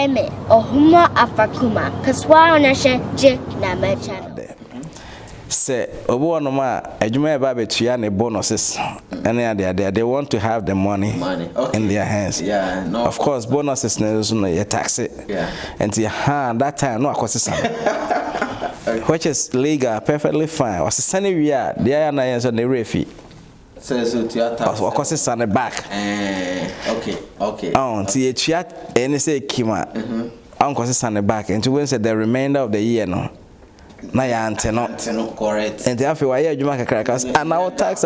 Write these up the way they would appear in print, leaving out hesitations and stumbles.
Yefreme Ohuma Afakuma Kaswa Onashe J Nama channel. Say Obuanoma Ejuma Babetuya bonuses and they want to have the money okay. in their hands. Yeah, no. Of course, bonuses no you tax it. Yeah. And that time no cost okay. Which is legal, perfectly fine. Was the sunny we are the IRS on the refi. So to your tax. Of course it's on the back. Okay. Oh, see a chat and say Kima. Uncle is on the back and to win said the remainder of the year no. Na ya anteno correct and afi wa ya adwuma kakra and now tax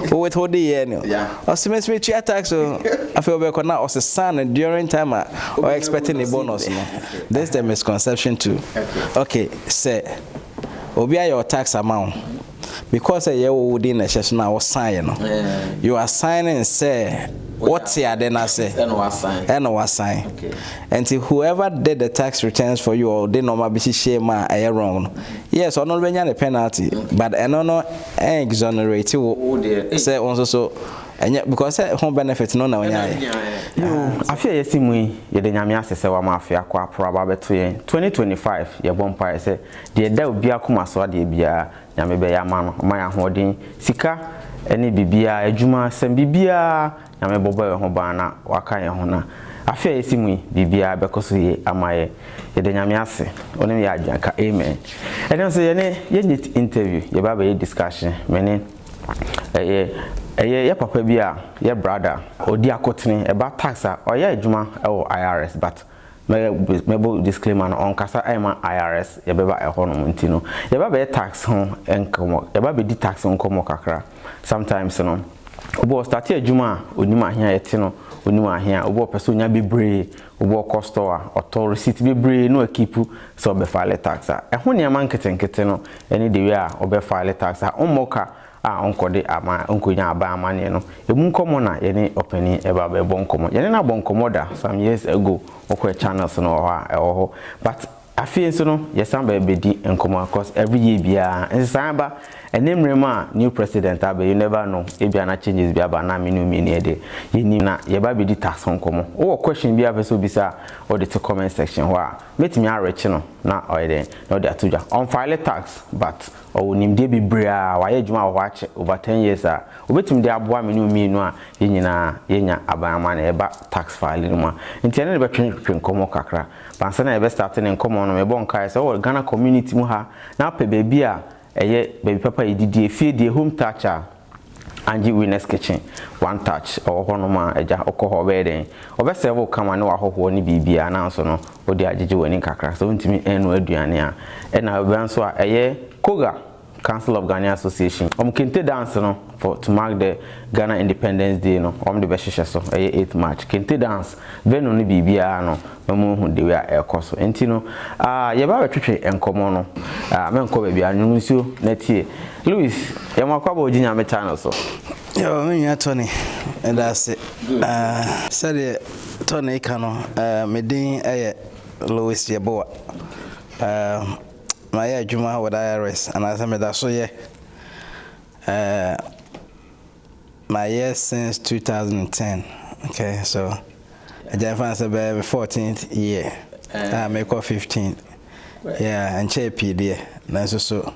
with hold the year no osimesme tua tax so afi obeko na osesan during time or expecting a bonus no this the misconception too okay say obi your tax amount because you within a session now sign no you are signing say what's here then I say and was sign okay. And whoever did the tax returns for you or they normal be shame wrong yes or not when you penalty but I no exonerate say also so and because home benefit no na I feel yesimu ye de nyame asese wa mafia kwa proba beto ye 2025 ye bompa say de da obi akoma so de bia nyame be ya ma no ma ya hodin sika ene bibia adwuma sem bibia nyame bobo ye ho bana waka ye ho na afia yesimu bibia bekoso ye amaye ye de nyame ase onim ya ajanka amen ene so ye ne ye need interview ye ba be discussion mene ye papa bi a ye brother odi akotene e ba tax a oya adwuma e wo IRS but mebo disclaimer no on kasa ema IRS ye beba e ho no ntino ye ba be tax ho enkomo ye ba be di tax enkomo kakra sometimes no obo start adwuma onima ahia yete no onima ahia obo person nya bebre obo costo a auto receipt bebre no ekipu so be file tax a e ho ne man ketenkete no eni de we a obe file tax a omoka onkode ama onkonya aba amane no emu nkomo na yene openi eba be bonkomo yene na bonkomo da some years ago okwe channels no ho but afie so no yesamba bedi nkomo cause every year bia nsamba enemrema new president abe you never know ebia na changes bia ba na menu mini ede yini na yeba bedi tax nkomo wo question bia person bisa or the comment section wa metimi arechi no na oyede no dey atuja on file tax but onim de bibrea wa yedwuma wa ache over 10 years a obetim de aboa menu minu a yinyina yenya abanama na eba tax file no ma ntene ne betwen nkomo kakra pansa na ebe start ne nkomo no me bon kai se o Ghana community mu ha na pe baby a eye baby papa yididi efie de home toucher Angie Winners Kitchen one touch or honoma eja okoho be den obesevo kama ne wa hoho ni bibia na so no odi ajeje wani kakra so ntimi enu aduane a na obi anso a eye Koga Council of Ghana Association kente dance no for to mark the Ghana Independence Day no the besheshe so 8th March kente dance venu ni bibia no mamu hu de we a ekoso enti no ye ba wetwetwe enkomo no menko ba bia nyu nsuo na tie Louis ye makwa ba ojinya me channel so yo me nya Tony and that's it said Tony kano me din Louis Yeboa my adwuma with IRS and I say me that so yeah my year since 2010 okay so I just say be 14th year I make 15th yeah and JP there that's so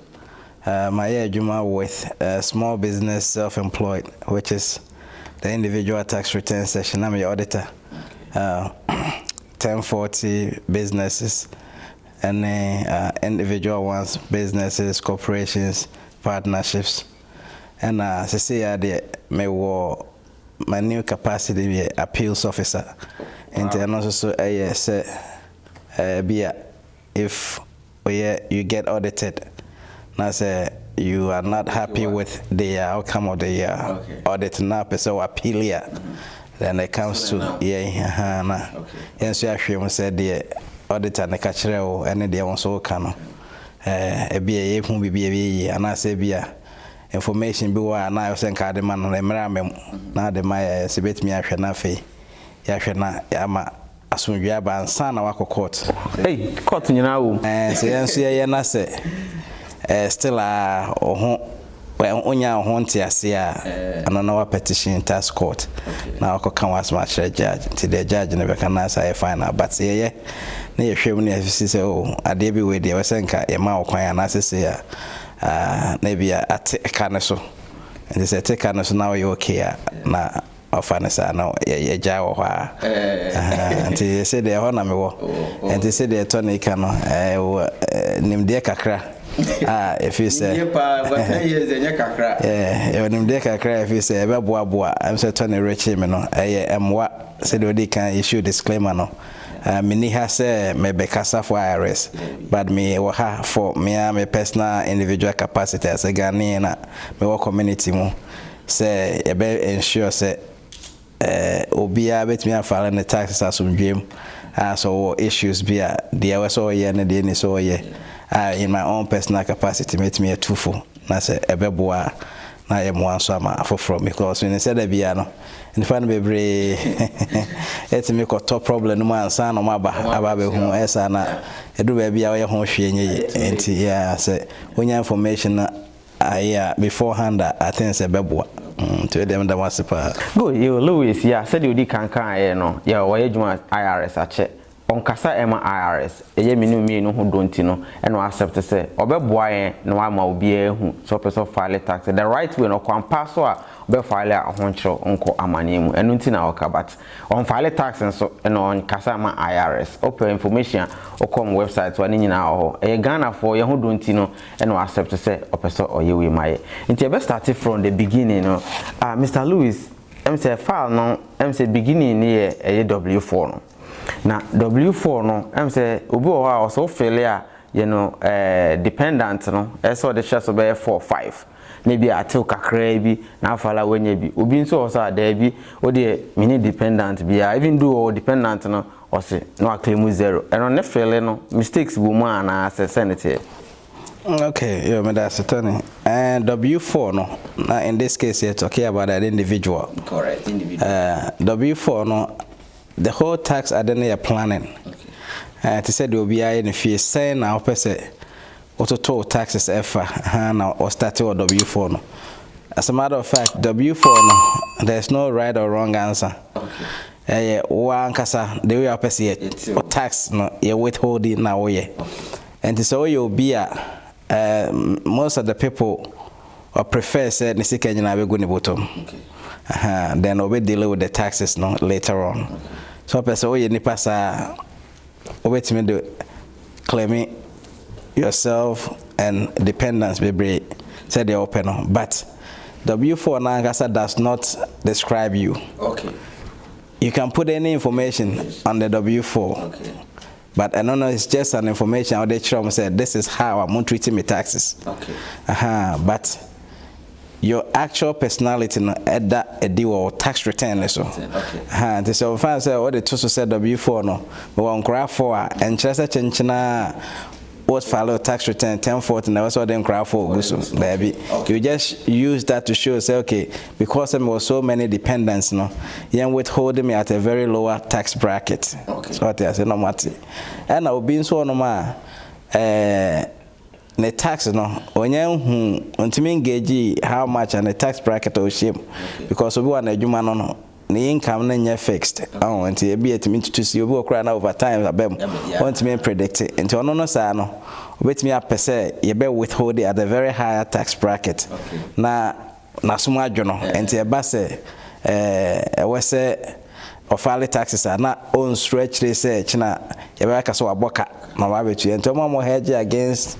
my year adwuma with small business self-employed which is the individual tax return section I'm your auditor 1040 businesses and individual ones, businesses, corporations, partnerships, and say my new capacity be appeals officer, and also so be if you get audited, now say you are not happy with the outcome of the audit now, so appeal here, then it comes to and so I said the auditor na kachire o ene de won so ka no bia ye hu bibia ana se bia information bi wa na yo se nka de man no emra amem na de ma se betimi ahwe na fe ya hwe na ama asomdwe aba nsa na wa court court nyina wo se yenso ye na se still oho well onya ho ntiase a anona petition tax court na okoka was match judge till the judge never can answer final but ye na ye hwem na afisi say oh ade bi we dey we senka ye ma okwan na sese ya na bia ateka ne so and they say take no so now you okay na ofanisa na ye ja wo ha anti say dey ho na me wo anti say dey tonica no nimde kakra if you say yeah nimde kakra if you say be boa am say tony rich me no emwa say dey can issue disclaimer no mini ha say me be kasa for IRS but me wo ha for me personal individual capacity as a Ghanaian na me wo community mu say e be ensure say obia betimi afare ne taxes asomdwem so issues bia there was all year na dey ni so year in my own personal capacity met me a twofold na say e be boa na ye mo anso ama afoforo because when say that bia no in fact bebre et me ko top problem no ansa no aba be hu esa na edu ba bia ye ho hwe nye enti yeah say onya information na beforehand I think say beboa to them that was super go you Louis yeah said you di kankan no yeah wo juma IRS ache onkasa ema IRS eye minu no ho donti no e no accept say obeboa yen no ama obi ehu so person file tax the right way no kwampa so a be file a ho nchiro nko amane mu enu nti na oka but on file tax nso no onkasa ema IRS open information okom website wa ni nyina ho e Ghana for ye ho donti no e no accept say opeso oyewe maye nti e be start from the beginning no Mr. Louis say file no say beginning ni e W4 no na W4 no say obi o ha so fail a you know dependent no so the share so be 4 5 maybe atil kakra bi na afala wanya bi obi nso so ada bi o de mini dependent bi even though dependent no o se no claim 0 and no fail no mistakes bu mu ana sensitive. Okay, yeah, that's it. And W4 no. Now in this case you're talking about an individual. Correct, individual. W4 no. The whole tax identity planning. Okay. To say there will be any fee saying now person total taxes ever now or starting with W4 no. As a matter of fact, W4 no, there's no right or wrong answer. Okay. One kasa the way person or tax no you withholding now yeah. And so you'll be most of the people prefer say nisika nyina be go ni bottom. Okay. Then we deal with the taxes no later on. Okay. So person we nipa sa obetime do claiming yourself and dependents be say they open but W4 na does not describe you. Okay. You can put any information on the W4. Okay. But I don't know, it's just an information out there said this is how I'm treating my taxes. Okay. But your actual personality no at that a deal or tax return so. Okay. So if I say all the two said W4 no, but one cry for and just a chenchina what follow tax return 1040 and also then cry for guso baby. You just use that to show say okay because there were so many dependents no, you withholding me at a very lower tax bracket. Okay. So what I say no matter. And I will be so no ma the tax no onye hu ontimi engage how much and the tax bracket or shame because obi wa na adwuma no the income na fixed until e be etimi to see obi okra na over time abem ontimi predict it until no sa no obetimi apese ye be withhold at a very higher tax bracket na sumo adwo no until e ba se we say official taxes are not on stretch research na ye be ka so aboka na wa betu ento mo hedge against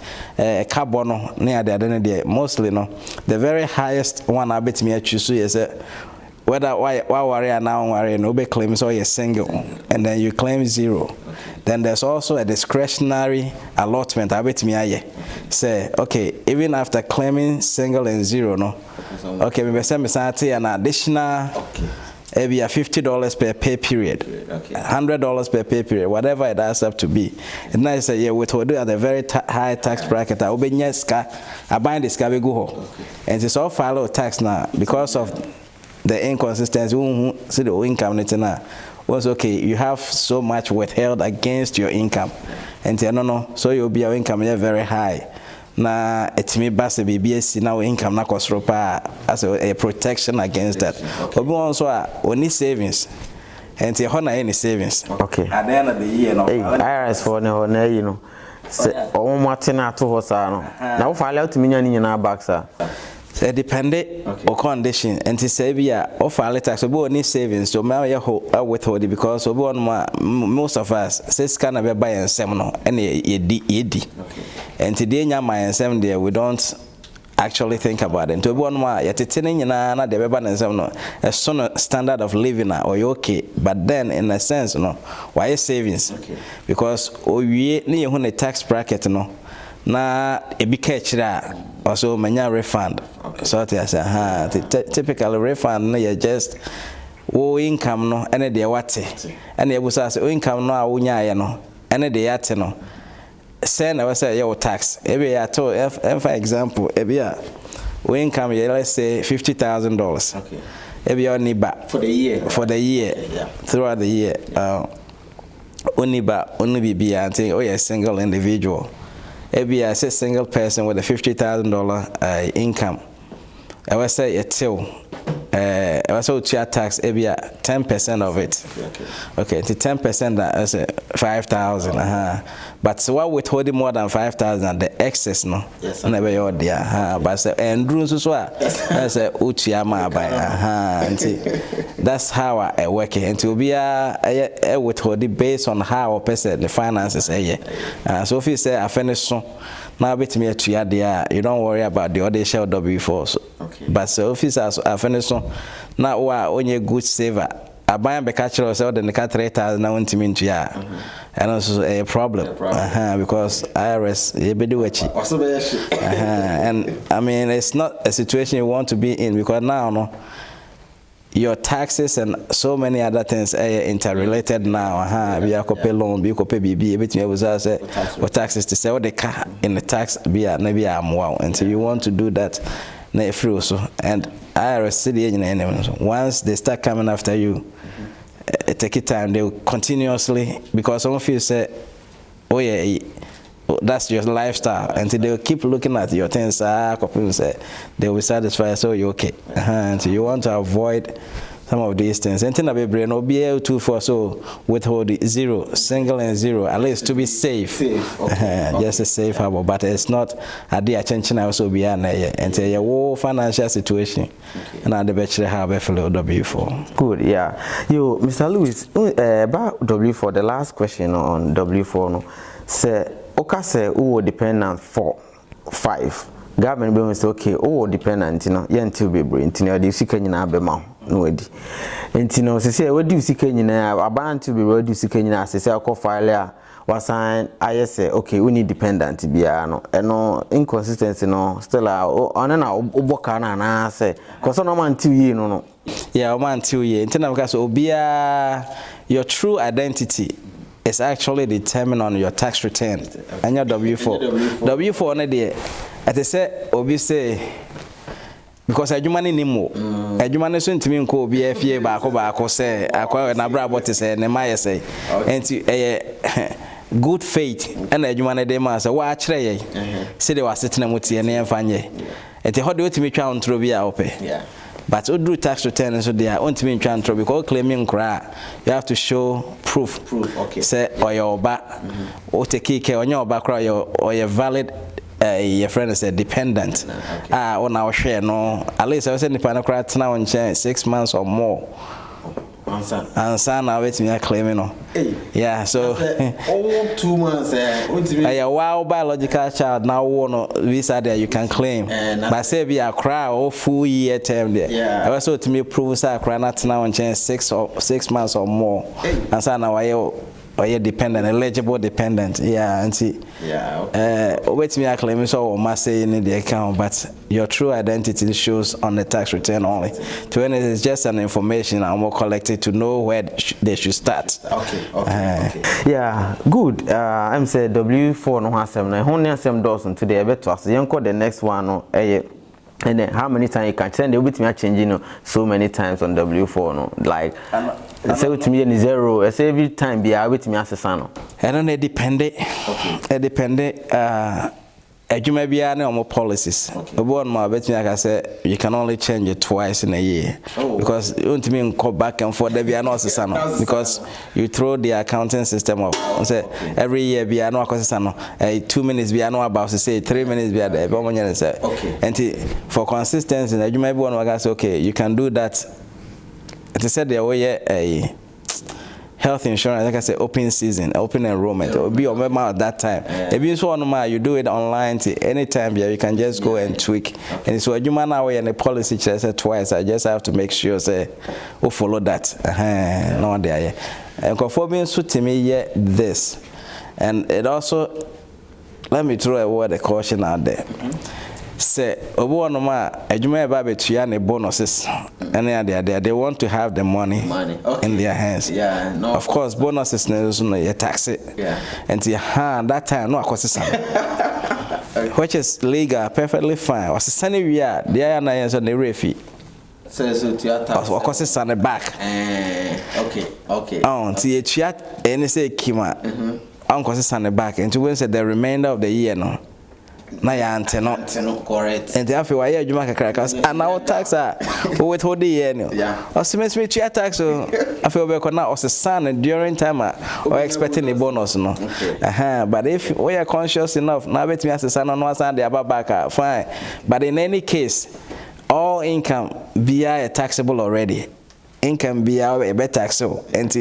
carbon near the mostly no the very highest one abetimi achusu is whether why worry now worry no be claim so you're single and then you claim 0 then there's also a discretionary allotment abetimi aye say okay even after claiming single and 0 no okay me say me say an additional maybe $50 per pay period, okay. $100 per pay period, whatever it adds up to be. And now say yeah, withhold at a very high tax bracket. I will be I bind this guy go, and it's all follow tax now because of the inconsistency. See the income now was okay. You have so much withheld against your income, and no, so you'll be your income very high. na etimi base BBS na income na kosro pa as a protection against that. Obi won so a oni savings. And the honor any savings. Okay. At the end of the year, no. IRS for no, you know. Oh, Martina to Hosano. Now, file out to me in our back, sir. So dependent or condition, and to say, yeah, or file tax, so any savings to marry a withhold because most of us says can be buy and seminar and ED. And today, my and seven there, we don't actually think about it. To be one more, yet it's in na the baby and some a standard of living or you okay, but then in a sense, no, why savings? Because we need a tax bracket, no, na a big catch that also many refund. So I say, typical refund, no, you just income, no, any day what, and it was as income, no, unya, no, any day at no. Send I say your tax. Every I told for example, every we income let's say $50,000. Okay. Every year need back for the year. For the year. Yeah. Throughout the year. Only be until oh yeah single individual. Every I say single person with a $50,000 income. I will say a till. I also tax every 10% of it. Okay, to 10% that is 5,000. But so what withholding more than 5,000, the excess no. Yes. Never your dear. But and rules as well. That's a uchiyama by. That's how I work it. And to be a withholding based on how a person the finances so if you say I finish so. Now bet me to you don't worry about the other shell W4. So. Okay. But so officers are finished now when you good saver. I buy a catcher or so then the cat 3,000 now into me and also a problem. Because IRS you be do it. And I mean it's not a situation you want to be in because now no your taxes and so many other things are interrelated now. We are pay loan, we pay BB, everything was say or taxes to sell the car in the tax be maybe I'm wow. And so you want to do that na free so and IRS city once they start coming after you take it time they will continuously because some of you say oh yeah that's your lifestyle until they will keep looking at your things say they will be satisfied so you're okay and so you want to avoid some of these things and then be no be able to for so withhold 0 single and 0 at least to be safe. Okay. Just a safe harbor but it's not a day attention also be an and your whole financial situation and at the bachelor have a fellow W4. Good, yeah. You Mr. Lewis about W4 the last question on W4 no say okay say who dependent for 5 government be say okay who dependent you know yentil be brain you the sika nyina be ma no edi enti no say we do sika nyina abanti be we do sika nyina say akọ file a wasan ayese okay we need dependent bia no eno inconsistency no still on na oboka na say cause no man 2 year no yeah man 2 year enti na because obia your true identity is actually determined on your tax return and your W4. W4 on there. As I say, obi say because adwumane ni mo. Adwumane so ntimi nko obi afie baako say akwa na bra bot say ne ma say. Enti good faith and adwumane dey ma say wa akere ye. Say they was sitting mutie na emfanye. Enti ho de otimi twa ontro bi a ope. Yeah. But do tax return so they are on to me because claiming cry you have to show proof. Okay. Say or your back or take care on your back or your valid your friend is a dependent. Okay. On our share no at least I was in the panel cry now on 6 months or more. And now wait me claiming no. Yeah, so all 2 months a wow biological child now one visa there you can claim. But say be a cry or full year term there. Yeah. I also to me prove say cry not now on 6 months or more. And so now I dependent, eligible dependent. Yeah, and see. Yeah. Wait me claim so must say in the account, but your true identity shows on the tax return only. To when it is just an information and more collected to know where they should start. Okay. Yeah, good. I'm say W4 no has some. Only some dozen today. I bet to us. You call the next one no. And then how many times you can send it with me changing so many times on W4 no like say with me in 0 I say every time be with me as a son. I don't depend it. Okay. It depend adwuma bia na omo policies obi on ma bet me aka say you can only change it twice in a year because you want me go back and forth there bia na osesa no because you throw the accounting system off say every year bia na akosesa no 2 minutes bia na about say 3 minutes bia there be omo nya say and for consistency adwuma bi on aka say okay you can do that it said there way a health insurance, like I say, open season, open enrollment. It will be on at that time. If you so on you do it online anytime. Yeah, you can just go and tweak. And so you man away and the policy said twice. I just have to make sure say we follow that. No there. And conforming to me yeah this, and it also let me throw a word of caution out there. Say obo no ma adwuma e ba betua ne bonuses and they want to have the money in their hands. Yeah, no. Of course bonuses no you tax it. Yeah. And that time no akosesa. Which is legal, perfectly fine. Was sending we are there na yen so ne refi. So to your tax. Akosesa ne back. Okay. Ti etua any say kima. Akosesa ne back and to when say the remainder of the year no. Na ya anteno correct and therefore why adwuma kakra cause and our tax with hold the year no osimesime tua tax so afi obeko na osesane during time or expecting the bonus no but if we are conscious enough na betimi asesane no asan dey back fine but in any case all income be taxable already. Income be a better tax so and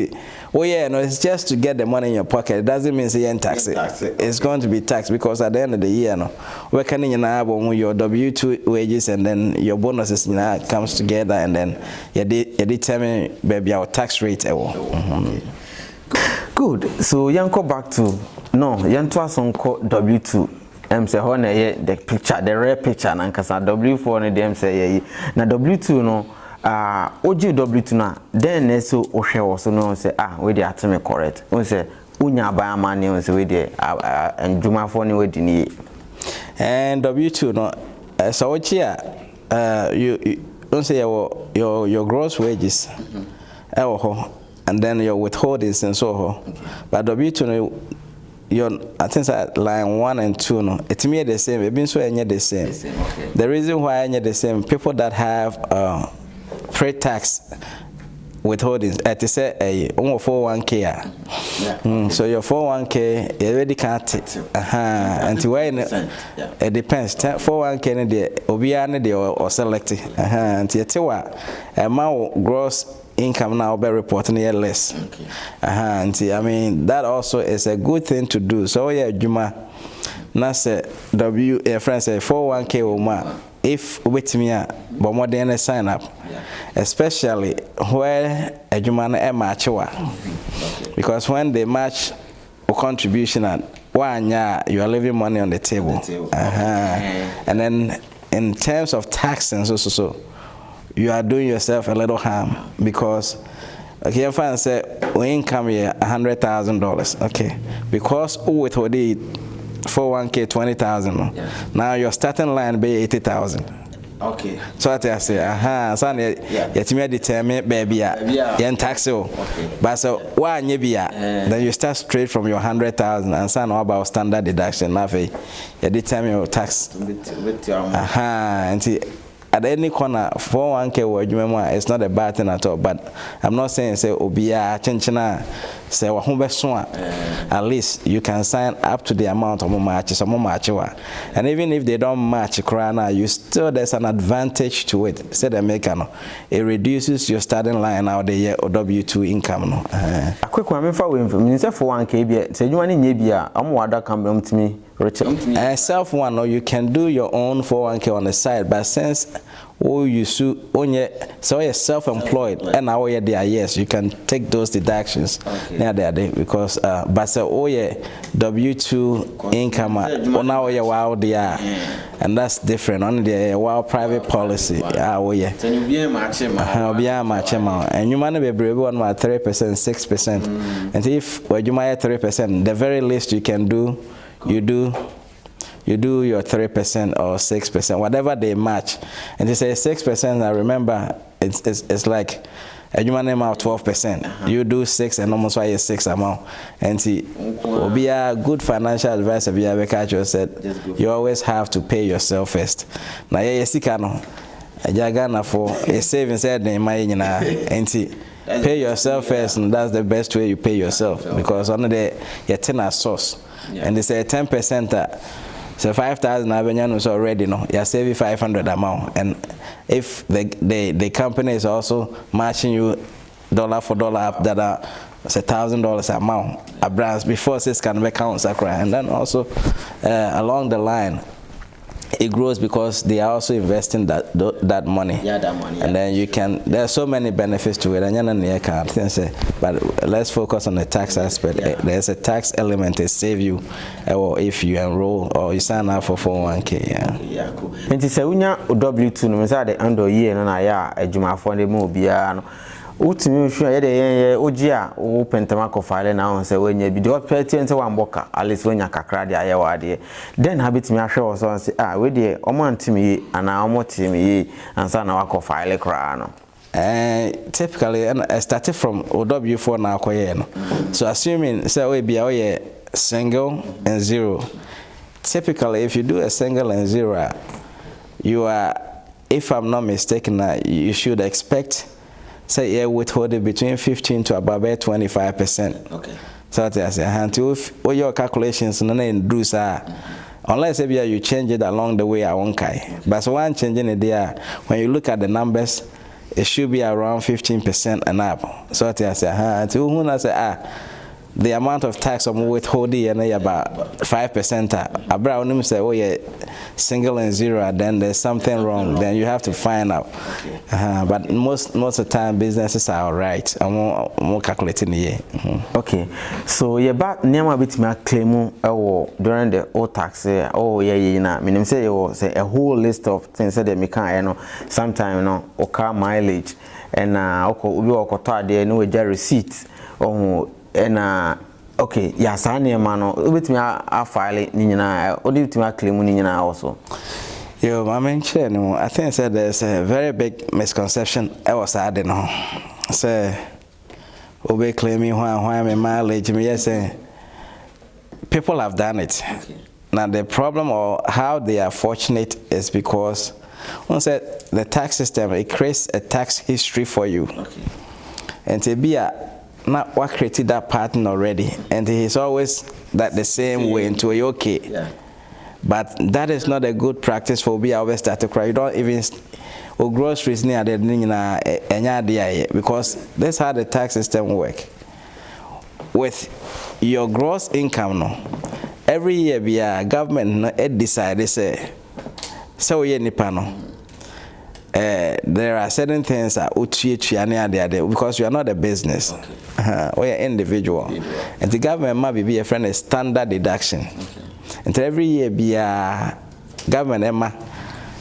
no, it's just to get the money in your pocket. It doesn't mean say you tax it. It's going to be taxed because at the end of the year no we're can you know your W2 wages and then your bonuses comes together and then you determine baby our tax rate. Good. So yanko back to yanto asonko W2 say ho na the picture, the rare picture na nkasa W4 no dem say ye na W2 no oji W2 na then so ohwe wo so no say we dey ateme correct we say unya ba mani we say we dey ndwuma for ni we di ni and W2 no so ochi you don't say your gross wages and then your withholdings and so ho but W2 no your I think that line 1 and 2 no it me the same it been so any the same okay. The reason why any the same people that have pre-tax withholdings at say a 401k so your 401k you already can't until when it depends 401k ne the obia ne the or select until tewa amount gross income now be reporting here less until I mean that also is a good thing to do so yeah juma na say friend say 401k oma if with me but more than sign up especially where a juma na match because when they match a contribution and one year you are leaving money on the table, and then in terms of tax and so you are doing yourself a little harm because okay if I say we income here $100,000 okay because with what they 401k 20,000 now your starting line be 80,000 okay so I say son yet me determine baby yen tax but so one year then you start straight from your 100,000 and son about standard deduction now you determine your tax and at any corner 401k word it's not a bad thing at all but I'm not saying say obia chenchina say wa ho beso at least you can sign up to the amount of match and even if they don't match krana you still there's an advantage to it say the maker no it reduces your starting line out the year or W2 income no quick one for we say 401k bia say you wan nye bia am wada come to me self one or you can do your own 401k on the side but since you so you're self-employed and now you're there yes you can take those deductions there because but so W2 income now you're wow there and that's different on the wow private policy and you might be brave on 3% 6% and if you might 3% the very least you can do you do your 3% or 6%, whatever they match. And they say 6%, I remember it's like adwuma name out 12%. You do 6 and almost why 6 amount. And see, will be a good financial advisor. Be a catcher said you always have to pay yourself first. Now yes, no. A jagana for a savings head in my and see. Pay yourself first, and that's the best way you pay yourself because on the you're 10 source, and they say 10%. So 5,000 avenue is already you're saving 500 amount, and if the company is also matching you dollar for dollar up that are $1,000 amount a branch before 6 can make counts and then also along the line it grows because they are also investing that money. Yeah, that money. And then you can. There are so many benefits to it. But let's focus on the tax aspect. Yeah. There's a tax element to save you, or if you enroll or you sign up for 401k. Yeah. Yeah, cool. And to say unya W2 no say the end of year no na ya adwuma for the mo bia no. Utimi hwa ye de oji a wo pentama ko file na on say wenya bi de opeti nse wan boka at least wenya kakra de aye wade then habitimi ahwe wo so say we de omantimi ana omotimi ansa na wako file kra no typically I started from OW4 na akoye no so assuming say we bia we single and zero, typically if you do a single and zero you are, if I'm not mistaken, you should expect say yeah withholding between 15 to about 25%. Okay. So that's until all your calculations no do sir. Unless if you change it along the way I won't kai. But so one changing it there, when you look at the numbers, it should be around 15% and up. So that's until who say the amount of tax I'm withholding and about 5%. Abra say oh yeah single and zero, then there's something wrong. Then you have to find out. Okay. But most of the time businesses are alright. I'm more calculating here. Okay. So yeah, but nyama bit me claim during the old tax oh yeah na meaning say you say a whole list of things that me can sometime car mileage and obi okota there no we receipt and okay, yeah, Sanya mano, ubitimi a file ni nyina, odibitimi a claim ni nyina also. Yo, I mentioned, I think said there's a very big misconception I was adding on. Say, obe claiming why my mileage, me yes, people have done it. Okay. Now the problem or how they are fortunate is because one said the tax system it creates a tax history for you. Okay. And to be not what created that pattern already, and he's always that the same way into a okay. Yeah. But that is not a good practice for we always start to cry. You don't even groceries near the because that's how the tax system work. With your gross income, every year be government decide they say so ye nipano. There are certain things that because you are not a business, okay. Or you're individual, and the government might be a friend a standard deduction. Okay. And every year be a government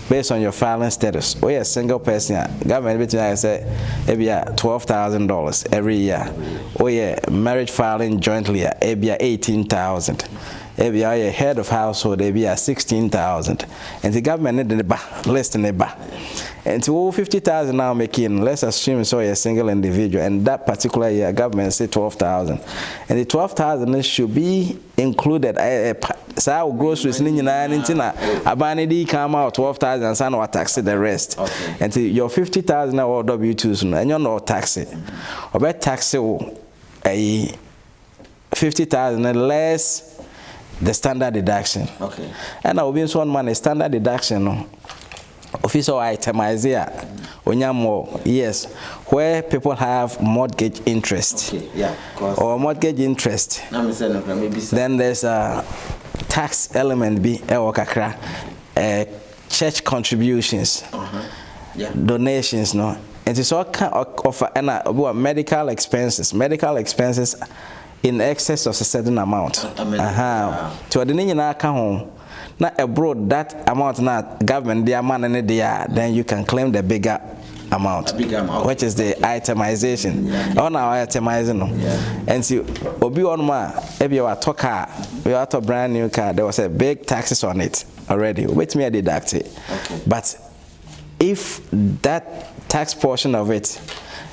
based on your filing status. Or you're a single person, government between I say maybe $12,000 every year. Or you're marriage filing jointly, maybe $18,000. If you are a head of household, they be 16,000, and the government need the less than the bar. And to 50,000 now making, let's assume so a single individual, and that particular year government say 12,000, and the 12,000 should be included. So groceries in Abanidi come out 12,000 and some tax the rest, okay. And your 50,000 or W2s, and you're not taxing, or bet tax a 50,000 less. The standard deduction. Okay. And now being one man a standard deduction official itemize here. Onyamo, yes, where people have mortgage interest. Okay, yeah, or mortgage interest. Then there's a tax element be church contributions. Yeah. Donations, no. And it's all kind of medical expenses. Medical expenses in excess of a certain amount. To the nina account, not abroad that amount not government their money there, then you can claim the bigger amount, which is the itemization. Yeah. On our itemizing, yeah. And so obi on ma, if you are car, we are a brand new car, there was a big taxes on it already. Wait me I deduct it. Okay. But if that tax portion of it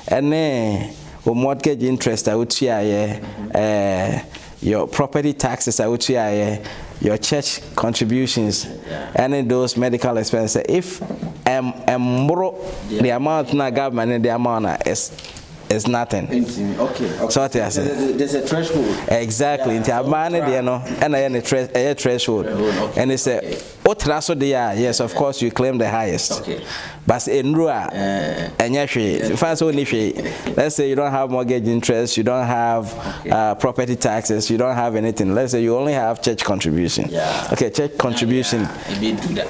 and mortgage interest out here, your property taxes out here, your church contributions, any those medical expenses. If the amount na government and the amount is nothing. Okay. So there's a threshold. Exactly. Into money there no, and a threshold. And it's a otraso there. Yes, of course you claim the highest. Okay. But in Rua, and let's say you don't have mortgage interest, you don't have property taxes, you don't have anything. Let's say you only have church contribution. Yeah. Okay, church contribution. Maybe do that.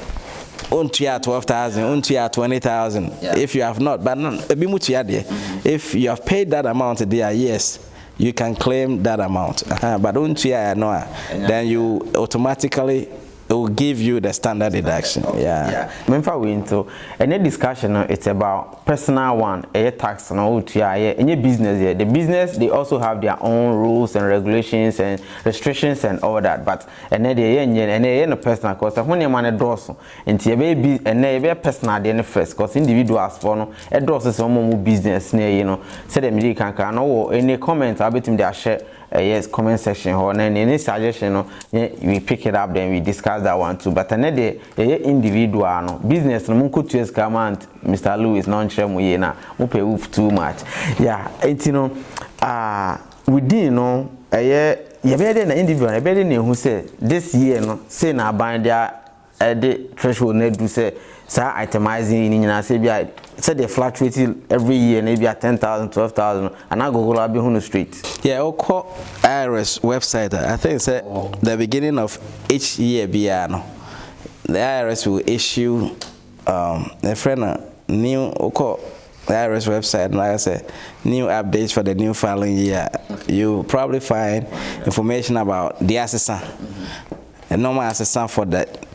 Untia 12,000, untia 20,000. If you have not, but if you have paid that amount there, yes, you can claim that amount. But untia no, then you automatically it will give you the standard deduction. Yeah. Memfa we into any discussion it's about personal one, a tax no any business here. The business they also have their own rules and regulations and restrictions and all that. But and then no personal cause when you man doors into a baby and be personal then first cause individuals for no a doors is some business near say the media can no any comment about him they share. Yes, comment section or any suggestion we pick it up then we discuss that one too. But another individual no business no munku to escamant Mr. Louis non share we na mu pay woof too much. Yeah, it's within no you better na individual better na who say this year no say na ban their the threshold na do say itemizing in say be say they fluctuate every year maybe at 10,000 12,000 and I go be on the street. Yeah, call IRS website. I think it's the beginning of each year the IRS will issue a friend new call the IRS website, and like I said, new updates for the new filing year. You probably find information about the assessment, a normal assessment for that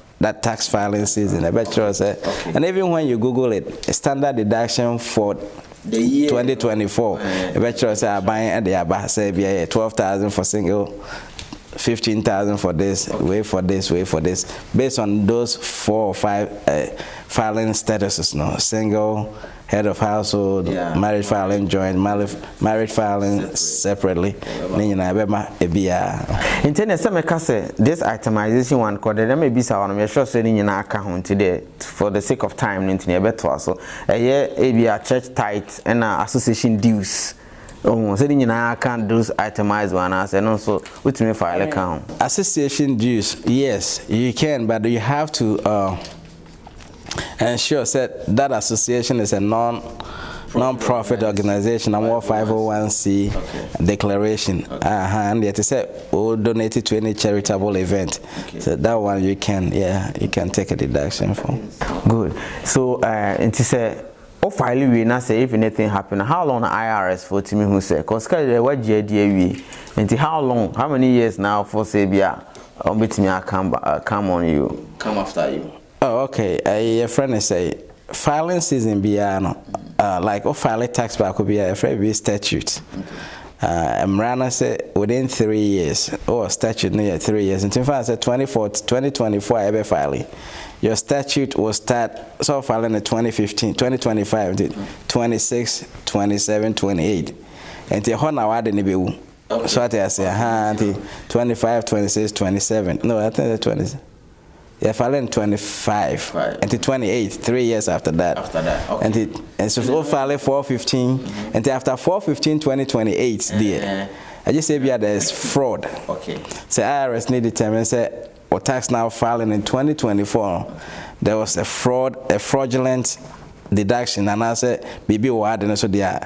tax filing season. I bet you say, and even when you Google it, standard deduction for the year 2024. I bet you say buying at the say 12,000 for single, 15,000 for this, wait for this, based on those 4 or 5 filing statuses. No, single, head of household, marriage filing joint, marriage filing separately. Internet some say this itemization one code there may be someone me sure say in account today for the sake of time into better so a church tithe and association dues. Oh, so in account those itemized one as and also with me file account. Association dues, yes, you can, but you have to ensure that association is a non-profit organization. I'm more 501c declaration. And yet it's donated to any charitable event. So that one you can take a deduction from. Good. So it is file we na say if anything happen, how long the IRS for me who say cause what JDA and how long, how many years now for say bia come on you, come after you. Oh, okay. A friend is say filing season biano, like filing tax back could be a free statute. Mrana said within 3 years, or statute near 3 years. And in fact, said 2024 ever filing. Your statute will start filing in 2015, 2025, 26, 27, 28. And the whole now add any so I say 25, 26, 27. No, I think the 20. Yeah, filing 25 and 28, 3 years after that. Okay. And so filing 415, and after 415, 2028 there. I just say there's fraud. Okay. So IRS need to determine say or tax now filing in 2024 there was a fraudulent deduction, and I said maybe we had so there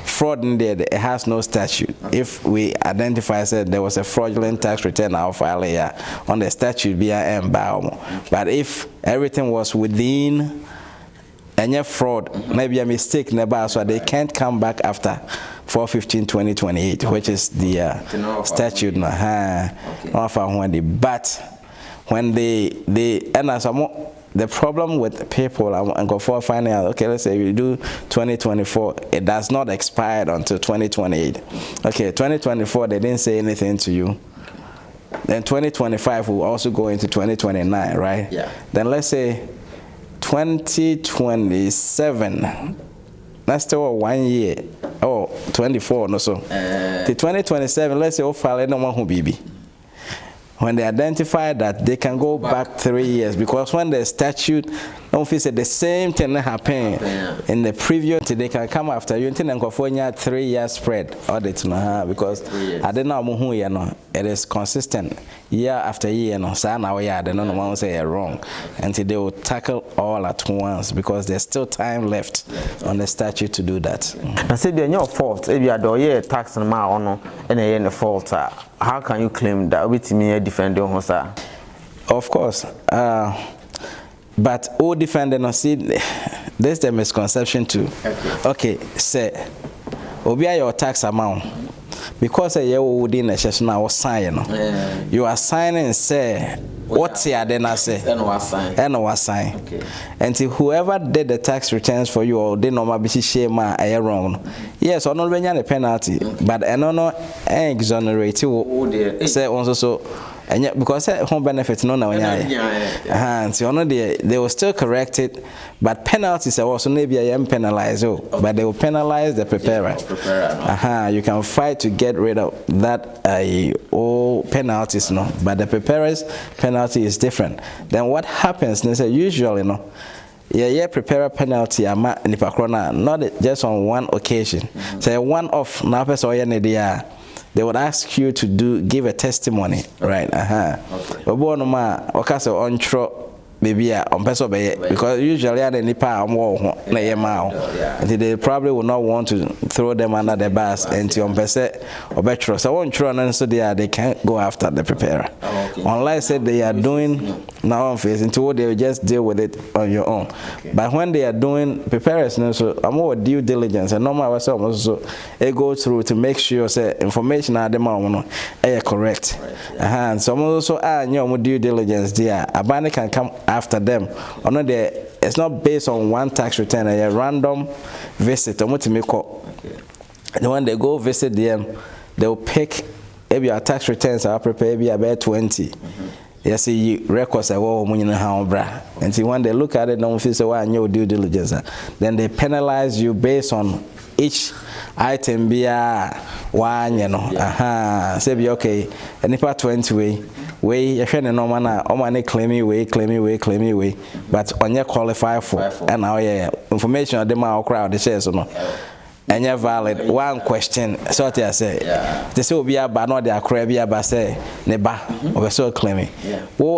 fraud in there, it has no statute. If we identify that there was a fraudulent tax return our file here on the statute BIM bow. But if everything was within any fraud, maybe a mistake never, so they can't come back after 4/15/2028, which is the statute. But when they and as the problem with people and go for finding out, okay, let's say you do 2024, it does not expire until 2028. Okay, 2024, they didn't say anything to you. Then 2025 will also go into 2029, right? Yeah. Then let's say 2027, that's still 1 year or 24 no so the 2027 let's say file no one who baby when they identify that they can go back 3 years because when the statute don't feel the same thing happened in the previous they can come after you in California 3 years spread audit no because I don't know who you know it is consistent year after year no so now yeah they don't know say wrong until they will tackle all at once because there's still time left on the statute to do that. I said your fault if you are the tax and my honor and a fault how can you claim that with me defend your sir? Of course but all defendant no see there's the misconception too. Okay say obia your tax amount because a year within a session I was signing you are signing say what's here then I say and was sign until whoever did the tax returns for you or they normal be shame a wrong yes or not when you penalty but I no exonerate you say also so and yet because home benefit no and so they will still correct it but penalties are also maybe I am penalized but they will penalize the preparer. You can fight to get rid of that all penalties no but the preparer's penalty is different. Then what happens is usually no preparer penalty ama nipa krona not just on one occasion say one off na person or dia they would ask you to give a testimony, right? Maybe on person because usually they nipa they probably will not want to throw them under the bus until on person or better. So one and so they can't go after the preparer. Unless they are doing now on face until they will just deal with it on your own. But when they are doing preparers, so I'm more due diligence and normal also they go through to make sure say information at the moment correct. And some also due diligence there. A banner can come after them. It's not based on one tax return, a random visit. And when they go visit them, they'll pick maybe your tax returns are prepared maybe about 20. Yes, you records are all and see when they look at it, don't feel so why no due diligence. Then they penalize you based on each item be one, say be okay, and if 20 way you share no man na claim way but on your qualify for and now information of them our crowd the shares no and you valid one question so I say they say obi aba no dey akra bi aba say ne ba or so claiming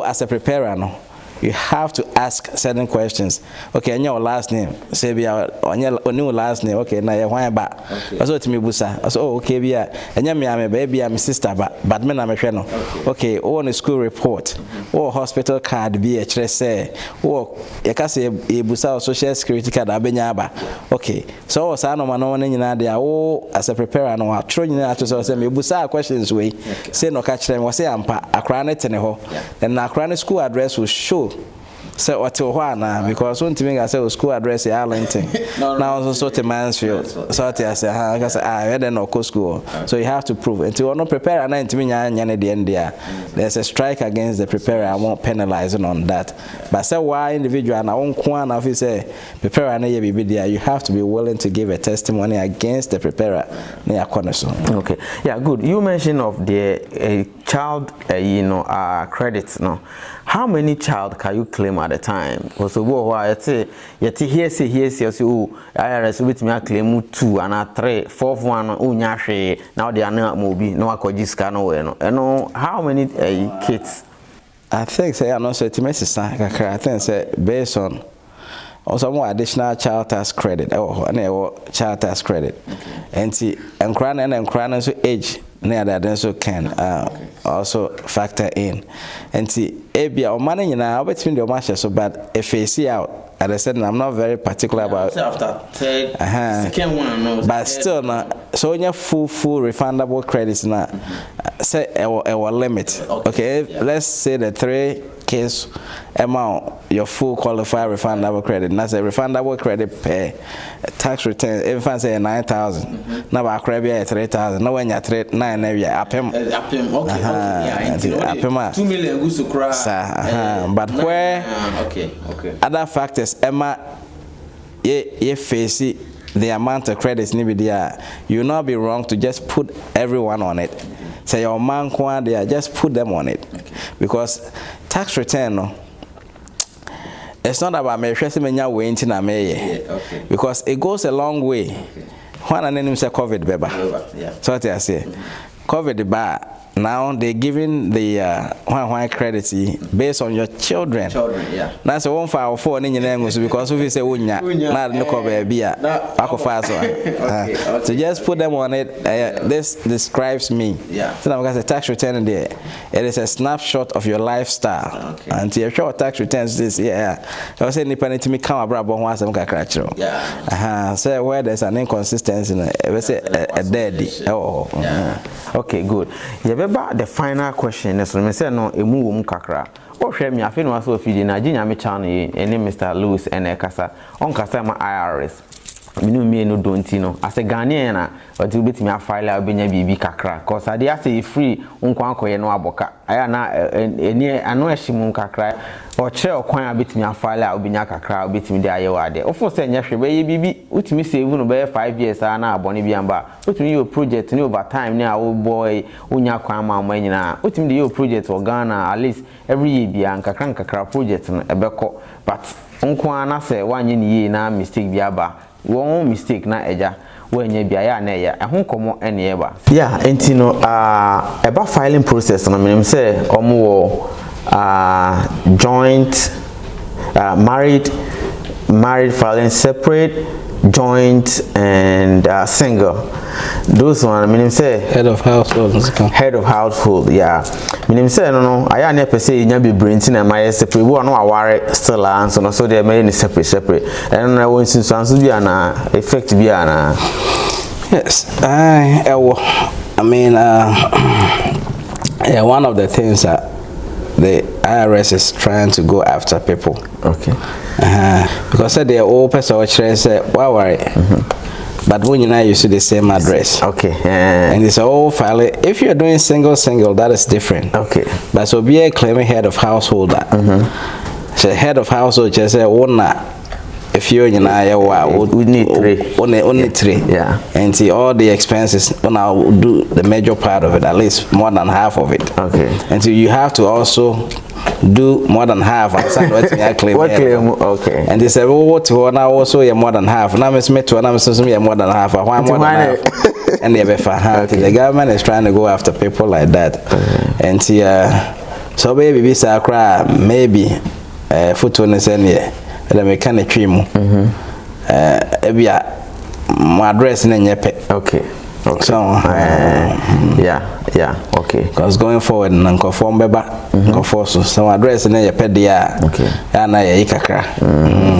as a preparer no you have to ask certain questions. Okay, and your last name. Say be on your new last name. Okay, now you want back. Also to me busa. Also okay be and you me baby I'm sister but me na me hwe no. Okay, on a school report. Or hospital card be a say. Or you can say e busa social security card abenya ba. Okay. So say no man no nyina dey as a preparer no atro nyina to say me busa questions we. Say no catch them say ampa akra ne tene ho. Then na akra ne school address will show. So what to now because one thing I say school address Arlington. Now also to Mansfield. So I say I don't know school. So you have to prove until you not prepare and then the end there. There's a strike against the preparer. I won't penalize on that. But say why individual and I won't quan if you say prepare and you have to be willing to give a testimony against the preparer. Okay. Yeah, good. You mentioned of the child credits no. How many child can you claim at a time? Because you say here say IRS with me claim 2 and 3 4th one now they are not movie no akojis no how many kids? I think say I know say I think say based on also more additional child tax credit child tax credit and see and crown so age then so can also factor in and see ebia o money now between the matches so but if you see out as I said I'm not very particular about after third second one no but still na so when you full refundable credits na say a limit okay let's say the 3 case amount your full qualified refundable credit and that's a refundable credit per tax return if I say 9,000 now ba credit 3,000 now when you trade 9 area apem okay 2 million goes to cry but where okay other factors Emma ye face the amount of credits you will not be wrong to just put everyone on it. Say your man there, just put them on it. Because tax return, no, it's not about me waiting because it goes a long way. One and then say COVID, baby. So what I say, COVID bar. Now they're giving the one credit based on your children. Yeah. That's a 1 file for any language because if you say unya, not no cover beer, so just put them on it. This describes me. Yeah. So now because the tax return there, it is a snapshot of your lifestyle. Okay. And your short tax returns this I was saying depending to me come about once I'm Yeah. So where there's an inconsistency, we say a daddy. Oh. Yeah. Okay, good. About the final question, so me say no emu wom kakra. O hwe me afi no aso fidi na ginya me cha no ene Mr. Lewis ene kasa. On kasa ma IRS. Minu me no donti no. As a Ghanaian na o ti betimi afile obenya bibi kakra. Cause ade ase free nkwa akoye no aboka. Aya na eni ano ehim kakra. O che okwan abetimi afile obenya kakra obetimi de aye wade. Ofo se nya hwe be ye bibi utimi save no be 5 years na abone bi amba. Utimi your project ni over time ni awo boy unya kwan ma ma nyina. Utimi de your project for Ghana at least every year bia kakra project no ebeko. But nkwa na se wanye ni ye na mistake bi aba. One mistake na eja when ye bia ya na ya ehun komo ene eba yeah entino eba filing process no menim say omo joint married filing separate joint and single. Those one meaning say head of household, yeah. Meaning say no I na per se nya be brain na my separate we no aware still answer no so they may separate and na won since answer bi na effect bi na. Yes, I mean one of the things that the IRS is trying to go after people. Okay. Because they are all person which say why worry. But when you now you see the same address. Okay. And it's all file. If you're doing single, that is different. Okay. But so be a claiming head of household. So head of household just say if you're in we need three. Only three. Yeah. And see all the expenses when I will do the major part of it, at least more than half of it. Okay. And so you have to also do more than half outside what I claim. Okay. And they say, well, what now also you're more than half. Now Miss Metro and I'm supposed more than half. Why more than half? And they the government is trying to go after people like that. And see so baby this cry maybe foot on the the mechanic trim. My address in nyepe. Okay. So yeah, okay. Because going forward and conform beba conform so address in nyepe dia. Okay. Na ya ikakra.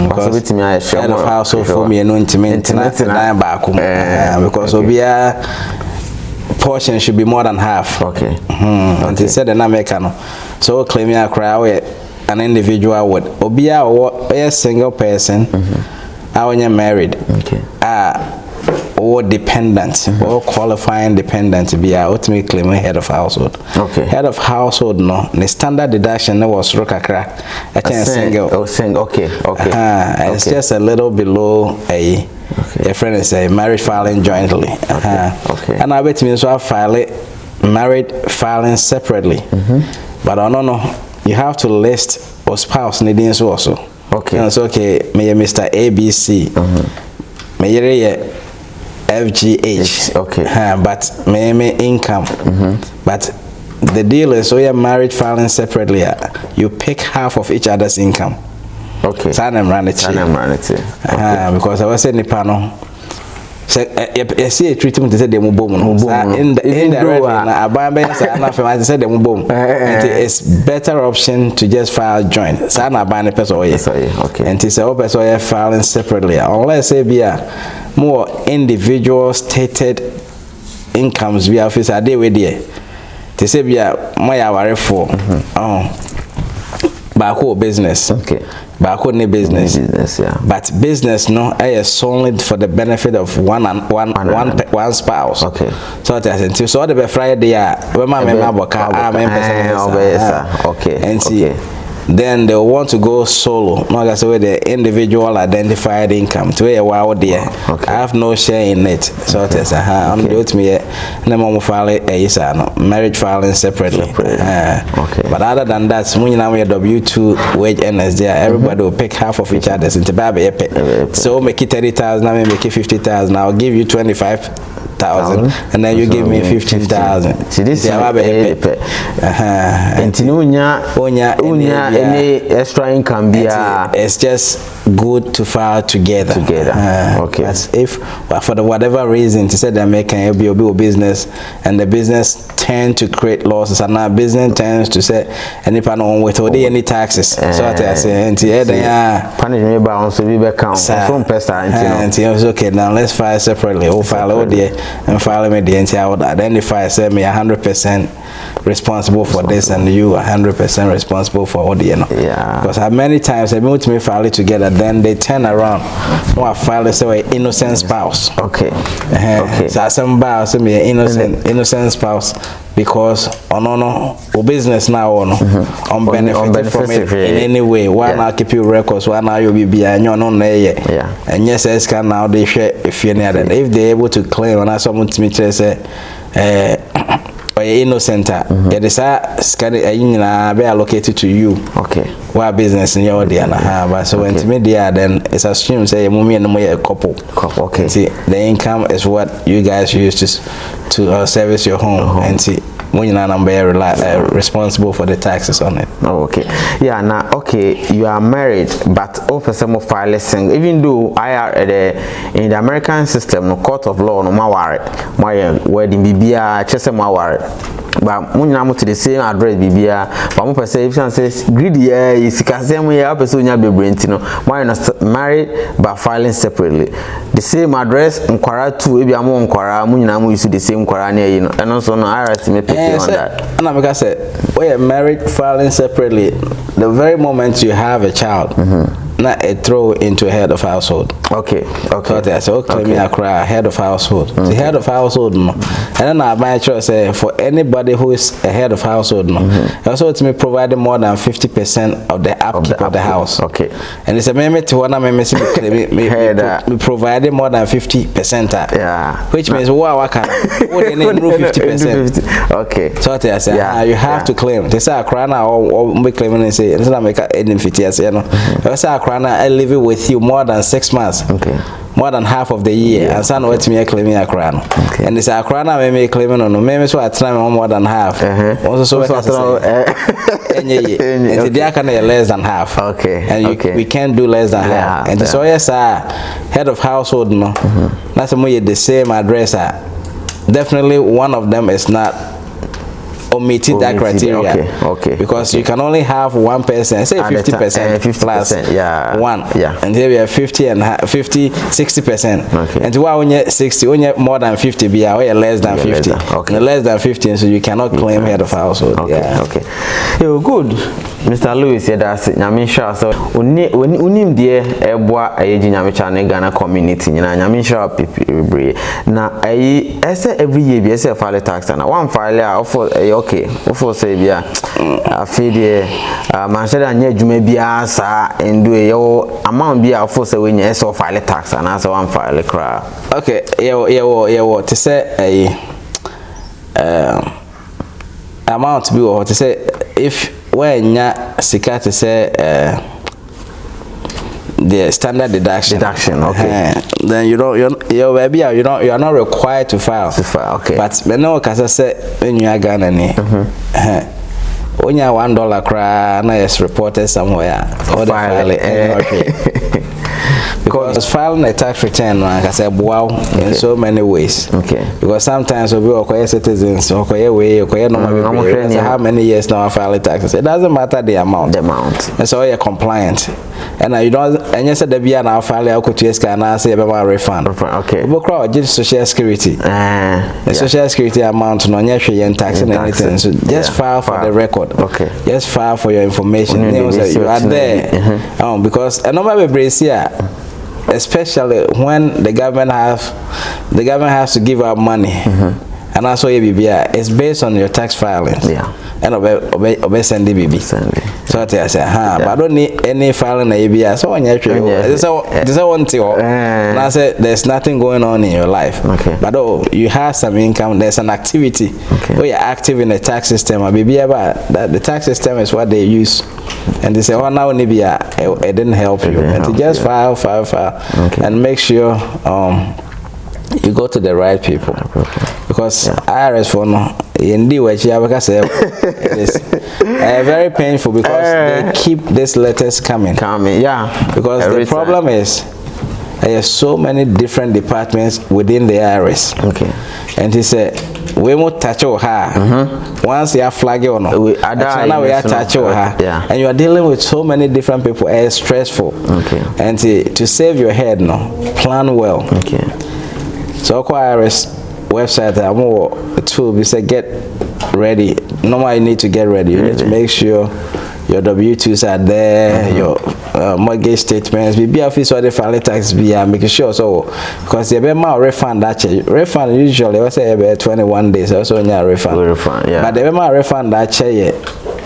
Because bit me I share head of household for me no intimate na back because obia portion should be more than half. Okay. And they said the American no. So claiming a crowd an individual would obia or a single person when you're married. Okay. Or dependent or qualifying dependent to be ultimately claiming head of household. Okay. Head of household no the standard deduction no was rokakra a single. Oh, single. Okay. It's just a little below a friend is a marriage filing jointly. Okay. And I bet me so I file it married filing separately. But I don't know. You have to list or spouse needing also. Okay. And it's okay. May Mr. ABC. May FGH. Okay. But may income. But the deal is so you're married filing separately. You pick half of each other's income. Okay. Sanem ran it. Because I was saying Nipano. I see a treatment to say the mubom. In the I said the mubom. It's better option to just file joint. Sana ban a person. Okay. And it's a person filing separately. Unless say be a more individual stated incomes we have is a day with you. To say be a my worry for back business. Okay. Back on business, yeah. But business no is solely for the benefit of one spouse. Okay. So that's so the Friday when my member boka okay. And see then they'll want to go solo. Like I said, with the individual identified income. To a while there, I have no share in it. So that's I'm doing me. And I'm filing marriage filing separately. But other than that, when you have W2 wage earners there, everybody will pick half of each other's into baby. So make it 30,000, I make it 50,000. I'll give you 25,000, and then you give me 15,000. See this is any extra income be it's just good to file together. Okay. As if for the whatever reason to say they're making a business and the business tend to create losses and now business tends to say any pan on with any taxes. So I say punishment by also be account from pesta and okay, now let's file separately. We'll file all there and file me the entire would identify say me 100% responsible for this and you 100% responsible for all the because many times they meet me file it together, then they turn around I file say innocent spouse. Okay. So some bow say me innocent spouse because no business now on benefit from it in any way. Why not keep you records? Why now you be behind you no and yes as can now they share if you're near that if they're able to claim and someone to me say or innocent it is be allocated to you. Okay. What business in your day and but so when to me there then it's assumed say mommy and a couple. Okay. See the income is what you guys use to service your home and see when you're not responsible for the taxes on it. Oh, okay. Yeah, now okay, you are married, but over some file single. Even though in the American system, no court of law, no my wedding bibia, chese my but when you to the same address bibia, but more perception says greedy is kasem we have person ya bebrentino. Why not married but filing separately? The same address nkwara 2 ebi amo nkwara mu nyina mo use the same nkwara na you know. And also no IRS me pick on that. And I said, when you're married filing separately, the very moment you have a child, not a throw into a head of household. Okay. So I say, okay, me I cry head of household. The head of household, no. And then I my choice say for anybody who is a head of household, no. Also to me providing more than 50% of the upkeep of the house. Okay. And it's a meme to one me providing more than 50%. Yeah. Which means what can what they need 50%. Okay. So I say you have to claim. They say I cry now or be claiming and say it's not make any 50 years, you know. I say I cry now I live with you more than 6 months. Okay. More than half of the year, and some what me claiming a crown. And this a crown I may claiming on maybe so at time more than half. Also so and they can less than half. Okay. And we can't do less than half. And so yes, head of household no. That's the same address. Definitely one of them is not omitted that criteria. Okay. Because you can only have one person, say 50% plus one. Yeah. And here we have 50 and 60%. Okay. And why when you 60, when you more than 50, be away less than 50. Okay. Less than 50, so you cannot claim head of household. Okay. Yo, good. Mr. Lewis said that's it. Nyamisha so unim die eboa ayeji nyamisha ne Ghana community nyina nyamisha pipi na ayi ese every year be ese file tax na one file okay ofo say bia afidie man say anya adwuma bia sa endo yo amount bia ofo say we nya ese file tax na so one file kra. Okay, yeah to say amount be what to say if when ya sika to say the standard deduction. Okay. Then you are not required to file. Okay. But when no case say when you are Ghana ni. When you $1 cry na is reported somewhere or file it. Because filing a tax return, like I said, wow, in so many ways. Okay. Because sometimes we are citizens, how many years now I file taxes. It doesn't matter the amount. And so you're compliant. And you don't, and you said the BN now file a can I say about refund. Okay. Just file for your information. You are there. Because a number of brace here. Especially when the government has to give out money, and also BBI, it's based on your tax filings. Yeah. And obey send the BB. So I say, but I don't need any filing ABI. So on your trip, this is one thing. And I said, there's nothing going on in your life. Okay. But you have some income, there's an activity. Okay. Where you're active in the tax system. That the tax system is what they use. And they say, oh, now it didn't help you. And to just file. Okay. And make sure you go to the right people. Because IRS for no, indeed, because it is very painful because they keep these letters coming. Yeah. Because the problem is there are so many different departments within the IRS. Okay. And he said, we won't touch her. Once you are flagging or no, we are touching her. Yeah. And you are dealing with so many different people. It's stressful. Okay. And to save your head, no, plan well. Okay. So IRS website, I'm more tool. We say get ready. Normally you need to get ready. You need to make sure your W2s are there, your mortgage statements, be office or the family tax be making sure so because the more refund actually refund usually I say about 21 days also on your refund. Yeah. But the more refund actually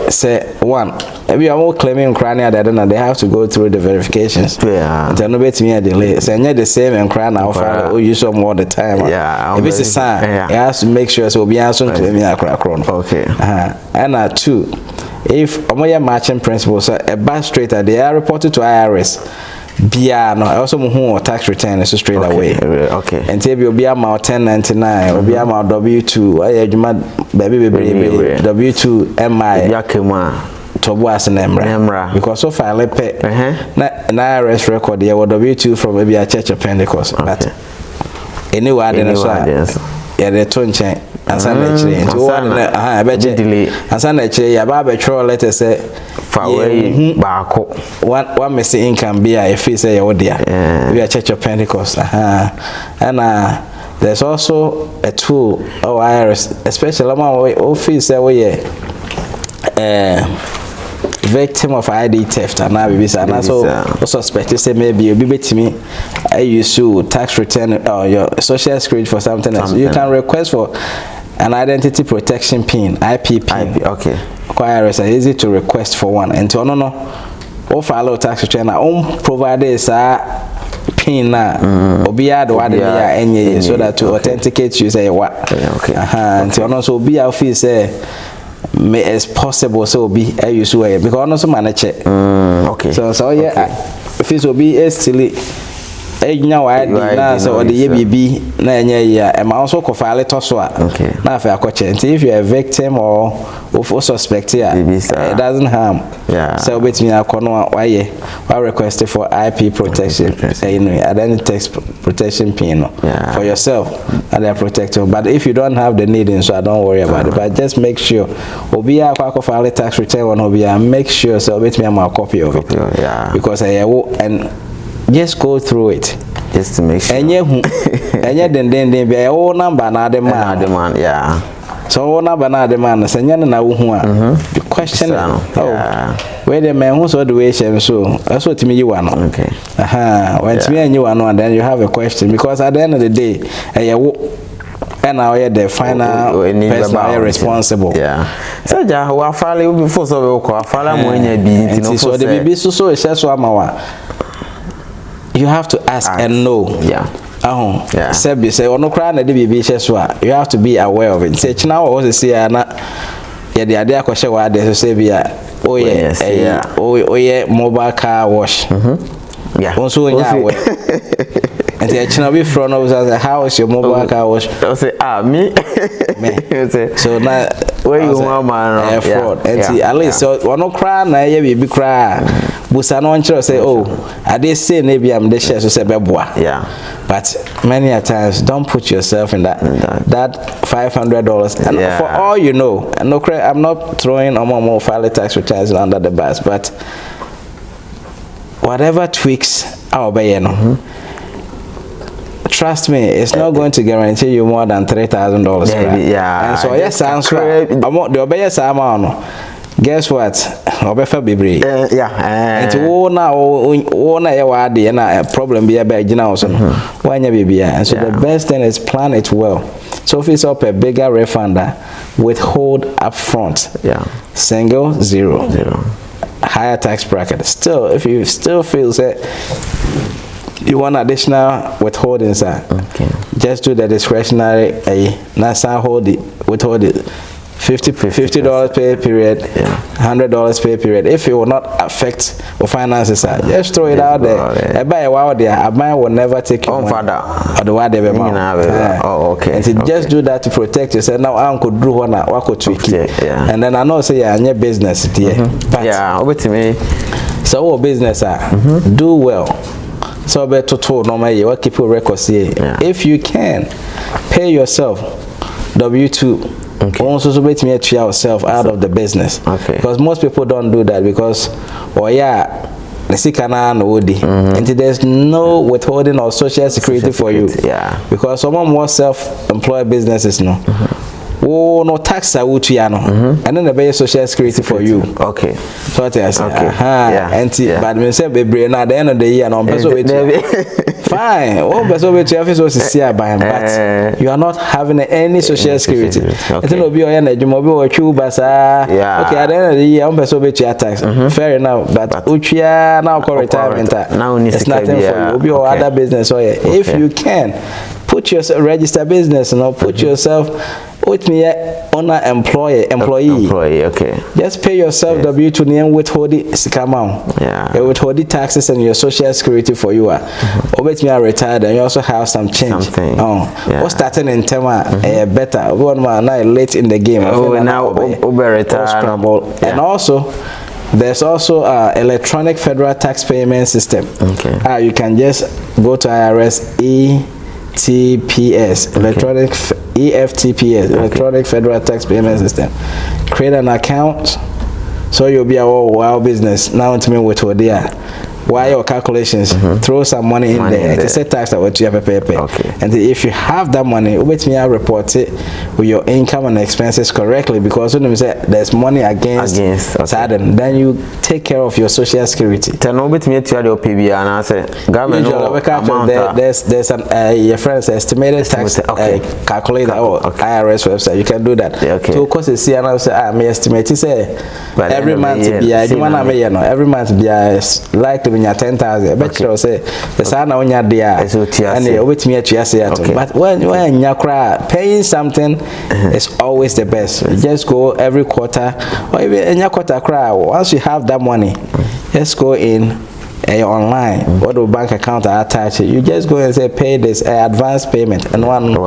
say one if you are more claiming crania that they have to go through the verifications. Yeah. And no bet me a delay. Say the same and cry now for you some more the time. Yeah. If it's a sign, it has to make sure so be answering to me a crack run. Okay. And two, if Omoya matching principles a bad straight they are reported to IRS. Bia no also who tax return is straight away. Okay. And tell you be amount 1099 or be amount W2 baby W2 MI Yakema Tobu as an Emra. Because so far let pay na IRS record there W2 from maybe a church of Pentecost. But anyway then so yeah the tonche and Sunday change. I bet you delay. And Sunday change ya ba betro letter say one missing income be a fee say you there. We are Church of Pentecost. And there's also a tool IRS, especially among office say we victim of ID theft and now and also suspect say maybe you be to me I use you tax return or your social security for something else. You can request for an identity protection pin, IP pin. Okay. IRS is easy to request for one. And to no or file tax return provide is pin na obiya the one enye so that to authenticate you say what. Okay. And to no so be office say as possible so be use way because also manage it. Okay. So yeah if it will be still enya wa di na so the bibi na enya ya e ma also ko file to so na afa akoche if you are a victim or of suspect here it doesn't harm so bet me akono why request for IP protection anyway identity protection pin for yourself and they protect you. But if you don't have the need so don't worry about it, but just make sure obi akwa file tax return on obi make sure so bet me am a copy of it because and just go through it just to make sure. Enye den be your number na the man. Yeah. So number na the man senya na wo hu a. The question where the man who saw the way so that's what me you are no. Okay. When me and you are no and then you have a question because at the end of the day and now you're the final person responsible. Yeah. So ja wa file before so we ko file mo nya bi no so the bibi so so amawa. You have to ask and know. Yeah. Sebi say ono kra na de bibi hye you have to be aware of it. Say china wo say na ye de ade akɔhye wa de so say bia oye mobile car wash. Yeah. Also nya aware. And the china be front of us how is your mobile car wash? I say me. So now where you want man fraud. And at least so ono kra na ye bibi kra busa no nchero say I dey say maybe I'm the share so say beboa. Yeah. But many a times don't put yourself in that $500 and for all you know, and no I'm not throwing more file tax returns under the bus, but whatever tweaks I'll be trust me, it's not going to guarantee you more than $3,000. Yeah. And so yes, answer. The obey amount. Guess what? Obefa bibre. And to na ya na problem be a bag now so. Wanya bibia. And so the best thing is plan it well. So if it's up a bigger refunder, withhold upfront. Yeah. Single, zero. Higher tax bracket. Still, if you still feel that you want additional withholdings, just do the discretionary. Withhold it. $50 pay period, $100 pay period. If it will not affect your finances, just throw it out there. I buy a while there. I buy will never take you money. Or the word Oh, okay. And just do that to protect yourself. Now I could do one. I could tweak it. And then I know say in your business here. Over to me. So what business do well. So better to normally what keep your records here. If you can pay yourself W2. Also, so wait me to yourself out of the business. Because most people don't do that because, the sick and there's no withholding or social security for you. Because someone more self-employed businesses no tax and then the base social security for you. So what I say, but me say baby now at the end of the year no fine. But you are not having any social security. It will be okay, at the end of the year tax. Fair enough, but now call retirement. It's nothing for you. Be other business. If you can put yourself register business, put yourself with me on an employee. Just pay yourself W2 and withhold it withhold taxes and your social security for you. With me retired and you also have some change. What's starting in term better. One man now late in the game. Now retired. And also there's also electronic federal tax payment system. You can just go to IRS EFTPS, electronic EFTPS, electronic federal tax payment system. Create an account, so you'll be a wow business. Now to me with what they are. Why your calculations? Throw some money in there. It's a tax that what you have to pay. And if you have that money, wait me, I report it with your income and expenses correctly because when you say there's money against sudden, then you take care of your social security. Tell no bit me to your PB and I say government there's an your friend's estimated tax calculator or IRS website. You can do that. So of course you see and I say I may estimate say every month be every month be likely 10,000. Bet you say the son on your dear and they with me at your but when you cry paying something is always the best. You just go every quarter or even in your quarter cry. Once you have that money, just go in online. What do bank account are attached? You just go and say pay this advance payment and one.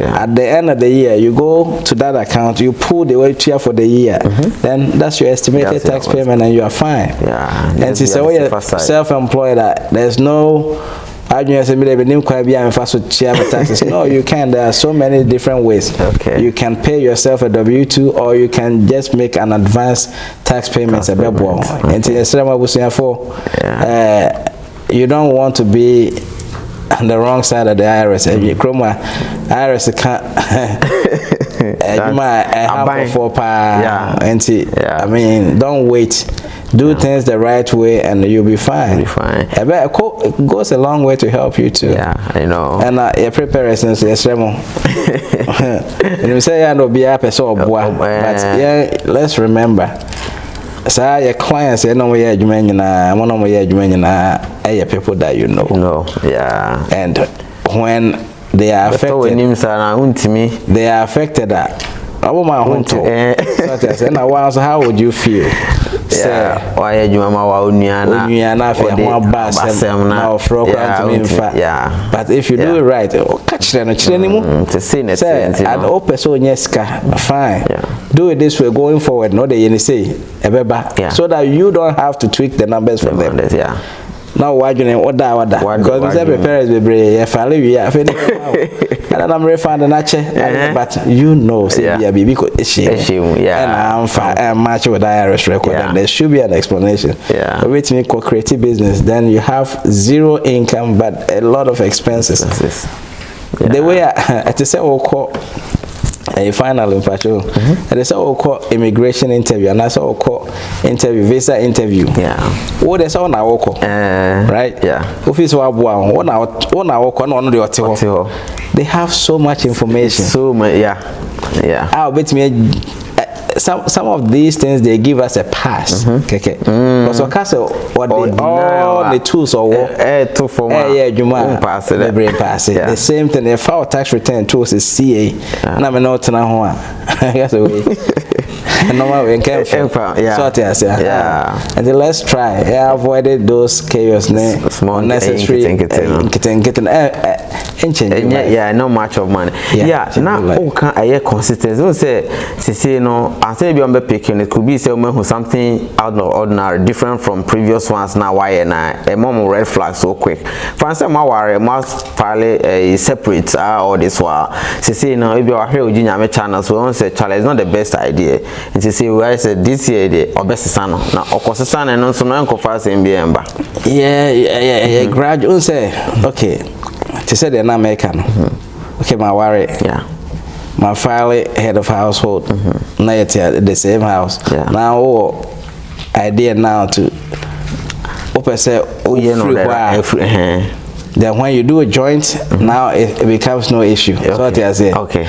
At the end of the year, you go to that account, you pull the wage here for the year. Then that's your estimated tax payment, and you are fine. And to say you're self-employed, there's no. No, you can. There are so many different ways. You can pay yourself a W2 or you can just make an advance tax payment. And you don't want to be on the wrong side of the IRS. IRS can't. I mean, don't wait. Do things the right way and you'll be fine. It goes a long way to help you too. I know. And your preparation is and you say I know be a person but let's remember. So your clients know where you mean people that you know. And when they are affected, they are affected how would you feel? But if you do it right, fine. Do it this way going forward, not the say, so that you don't have to tweak the numbers from them. Now why you name order because every parents will be and I'm refunding but you know baby and I'm match with IRS record and there should be an explanation. With me creative business, then you have zero income but a lot of expenses. The way I say finally patrol. And it's all called immigration interview, and that's all called interview, visa interview. Yeah. What is all now right? Yeah. Office one they have so much information. So much, yeah. I'll bet me some of these things they give us a pass. Okay. Because what all the tools or pass it. The same thing. The file tax return tools is CA. And I'm not now. That's the way. Normal way can and then let's try. I avoided those chaos unnecessary no much of money. Now okay I consistent. Don't say no I say be on be picking it could be say something out of ordinary different from previous ones now why and a mom red flag so quick. For instance my worry must file a separate or this one. Say no if you are here with Nyame channels we won't say challenge is not the best idea. And to say where I said this year the best son now okosesa and no so no encofa say mba. Graduate say okay. To say they're not American. Okay, my worry. Yeah. My family head of household. Now it's the same house. Yeah. Now idea now to say then when you do a joint, now it becomes no issue. Okay. So what I say. Okay.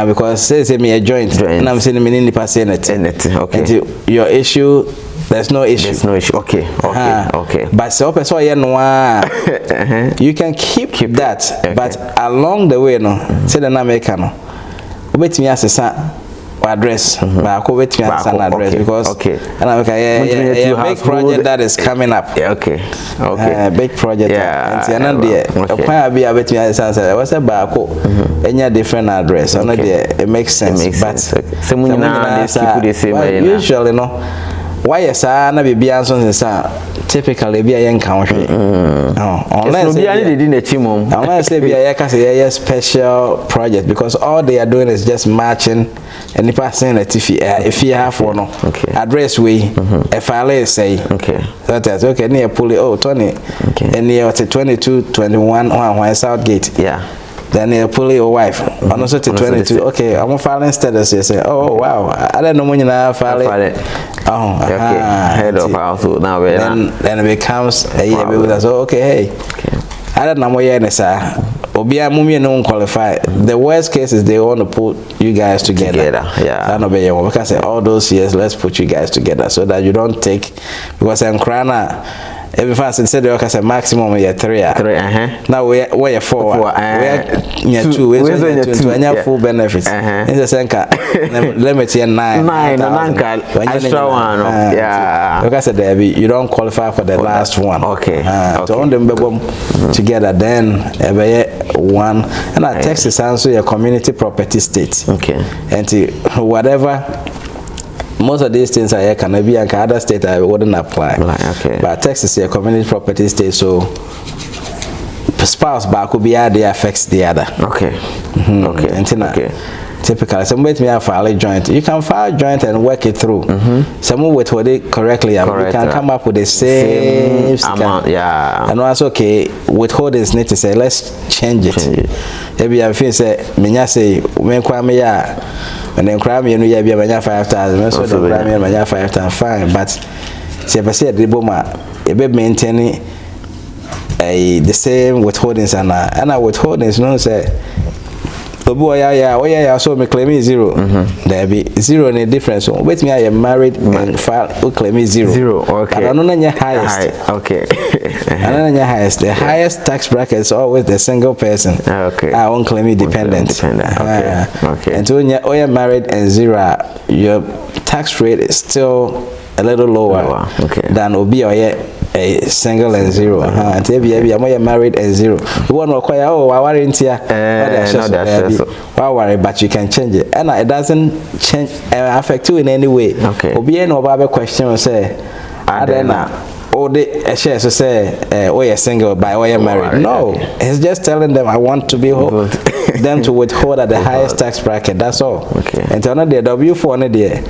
Because say me a joint, and I'm saying me in the passing it. Okay. Your issue. There's no issue. There's no issue. Okay. But so you can keep that. Okay. But along the way, no, say the American, wait me as a address. But I could wait me as an address because and I'm a big project that is coming up. Okay. Big project. Yeah. And why be a bit me as a what's a barco? Any different address. It makes sense. Usually, no. Why yes, na be answer say typically be a encounter. Unless say be a special project because all they are doing is just matching and the person if you have one address we a file say that is okay near pulley 20 and near 22 21 on Southgate. Then you pull your wife. And also to 22. Okay, I'm filing status. You say, oh wow, I don't know when you now file it. Head of household now. Then it becomes a year with us. Oh, okay, hey. I don't know where you're Obia Mummy no qualify. The worst case is they want to put you guys together. I know because all those years, let's put you guys together so that you don't take because I'm crying. Every fast said there was a maximum of 3. Now we are 4. We are 2. We are full benefits. In the senka limit here 9. Extra one. Because you don't qualify for the last one. So on them together then one. And our Texas also a community property state. And whatever. Most of these things are can be and other state I wouldn't apply. But Texas is a community property state, so spouse back could be there affects the other. Typically, some way to file a joint. You can file a joint and work it through. Someone with what it correctly, you can come up with the same amount. And also withholdings need to say let's change it. Maybe I feel say me say when kwame ya. And then crime you know you be 5,000 so the crime you 5,000 fine but say if I say the boma you be maintaining the same withholdings and withholdings no say so me claim 0 there be 0 in a difference so wait me I am married and file claim 0 I don't know your highest I don't know your highest the highest tax bracket is always the single person I won't claim it dependent and so when you're married and 0 your tax rate is still a little lower than obi or a single and 0. And you're married and 0. You won't require I warrant here. Worry, but you can change it, and it doesn't change affect you in any way. Obi no Bible question will say, I don't know. Or the share say, oh, you're single, by or you're married. No, it's just telling them I want to be whole. them to withhold at the highest tax bracket. That's all. Okay. And on the W4 on the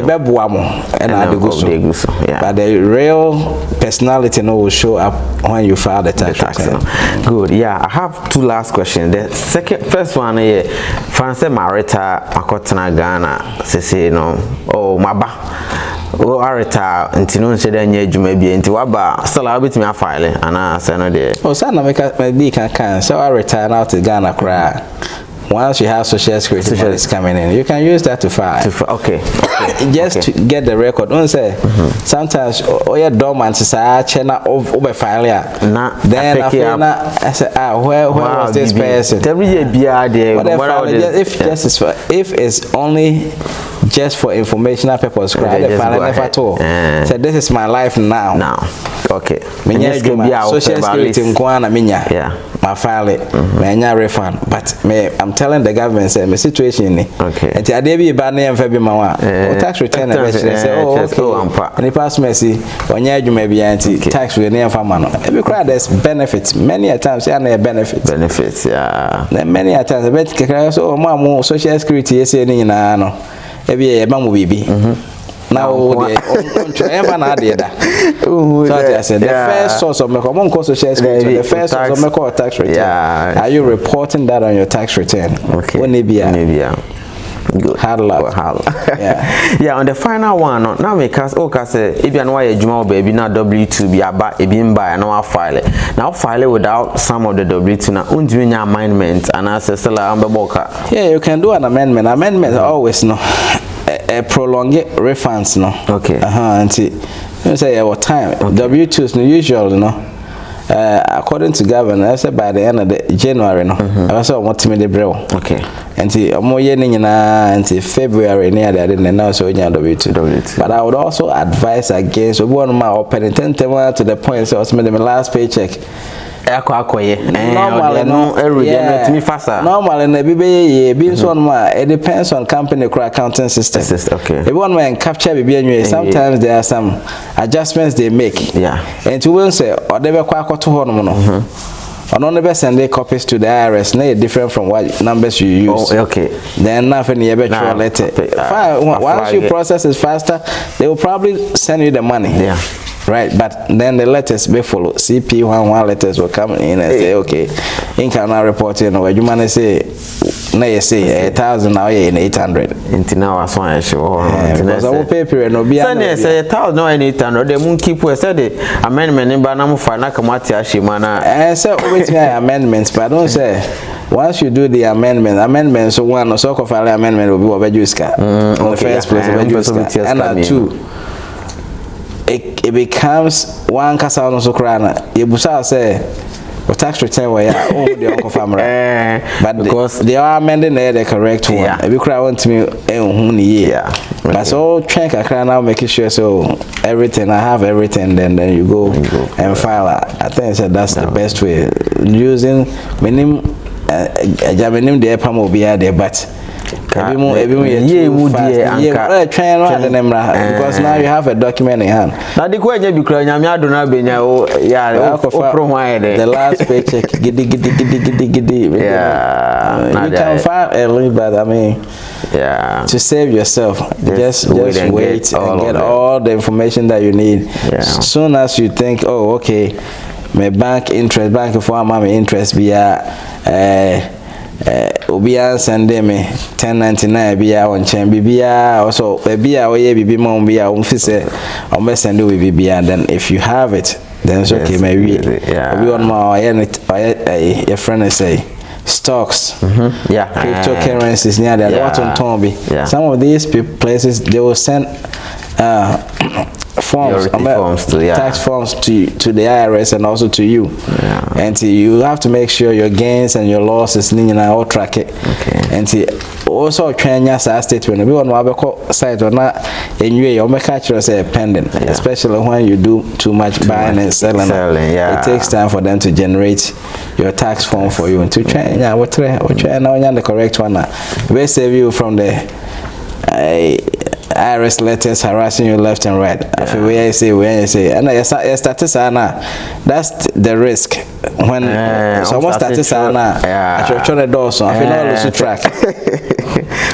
bebuamo and I go so. Yeah. But the real personality no will show up when you file the tax return. Good. Yeah, I have two last questions. The first one is France Marita Makotana Ghana say no oh maba oh arita ntino nse da nya adwuma bia nti waba sala betimi afile ana say no de oh sana make be can so arita now to Ghana cry. Once you have social security is coming in, you can use that to file. Okay. Just to get the record. Don't say sometimes you're dormant say chena over file then I say where was this person? Every year bia there if it's only just for informational purpose, never told. So this is my life now. Okay. Social security nkwana minya. Yeah. My file it, refund. But I'm telling the government say my situation ni. Okay. And I dey be bad name for be my tax return and say oh okay. And the past mercy when you adwuma bi anti tax we name for man. Every cry there's benefits. Many a times there are benefits. Benefits, yeah. Many a times bet kekra so mo social security say ni na no. Ebi e ba mo bibi. Now ever na dey da. So I said the first source of my common cost social security, the first source of my tax return. Yeah. Are you reporting that on your tax return? Okay. When maybe good. Hard luck. Yeah. Yeah, on the final one, now because say if you know adwuma baby na W2 bi aba e bi mba na wa file. Now file it without some of the W2 na undumi nya amendment and asesela ambeboka. Yeah, you can do an amendment. Amendment always no a prolonged refunds no. Okay. Until you say what time W2s no usual no. According to governor, I said by the end of the January no. I also want to me the brew. Okay. Until more year until February near that didn't know so W2. But I would also advise against one of my opening 10 to the point so I was made my last paycheck. Normally it depends on company accounting system. Okay. If one man capture sometimes there are some adjustments they make. Yeah. And to will say or they were to home. On only send the copies to the IRS, no different from what numbers you use. Oh, okay. Then nothing you ever letter. Once you process it faster, they will probably send you the money. Yeah. Right, but then the letters may follow. CP11 letters will come in and say, okay, income now reporting, or you man say, no, you say 1,000 now, you're in 800. Until now, I saw sure. Because I will pay period no be. Sunday say 1,000 no 800. They won't keep we said the amendment in Banam for Nakamati Ashimana. And so with amendments, but I don't say. Once you do the amendment, so one or so file amendment will be over Juska. In the first place, and two. It becomes one casano so crana. Yebusa say tax return where the uncle family. But because they are amending the correct one. If you cry want to me but so check a crown now making sure so everything I have everything then you go and file. I think that's the best way. Using minimum the EPAM will be there but because now you have a document in hand. Now the last paycheck you can file early, but I mean to save yourself just wait and get all the information that you need. As soon as you think oh okay my bank for my interest be Obia send me 1099 bia on chen bibia also bia oye bibi mom bia umfise o send we bibia then if you have it then it's okay maybe we on my your friend say stocks cryptocurrencies near that what on Tombi some of these places they will send forms tax forms to the IRS and also to you and you have to make sure your gains and your losses all track it and also train your statement we want to site or not in you make sure say pending especially when you do too much buying and selling it takes time for them to generate your tax form for you and to train what try now the correct one we save you from the IRS letters harassing you left and right. I feel where you say, and I started sana. That's the risk when someone started sana. I try the door, so I feel not lose track.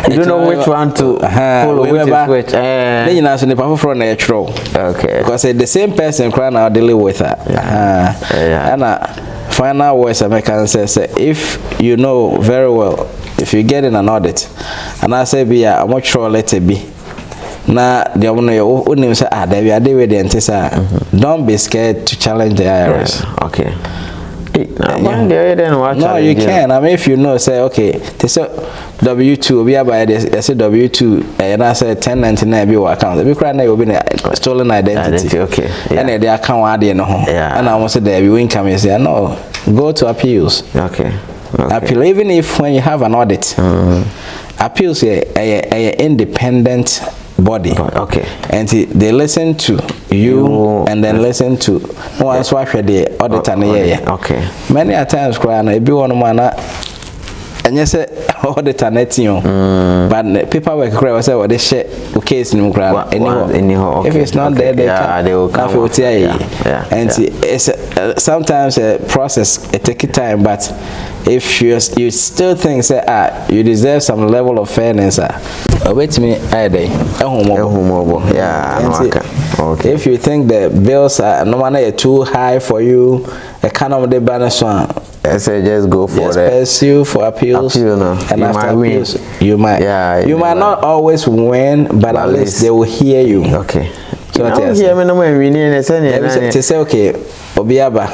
You don't know which one to follow, which. Then you know, so the people from the throw. Okay. Because the same person crying out dealing with her. And final words I can say, if you know very well, if you get in an audit, and I say, be a much sure let it be. Now, the only say, there we are the don't be scared to challenge the IRS. Okay. No, you can. I mean, if you know, say, okay, they say W2, we are by this, I say W2, and I say 1099 be your account. If you cry now, you'll be stolen identity. Okay. And then the account are there, no. And I want to say, there you income, you say, no, go to appeals. Okay. Appeal, even if when you have an audit, appeals are independent body. Okay. And they listen to you and then listen to once watch the auditor. Okay. Many a times crying a be one man and you say auditor netting but paperwork cry was what they share case in anyhow. If it's not there, they will come out. And it's sometimes a process, it takes time, but if you still think say you deserve some level of fairness, wait me day okay. If you think the bills are normally too high for you, a kind of the balance one, I say just go for it. Pursue for appeals, and after appeals, you might not always win, but at least they will hear you. Okay. So they say okay, Obiaba,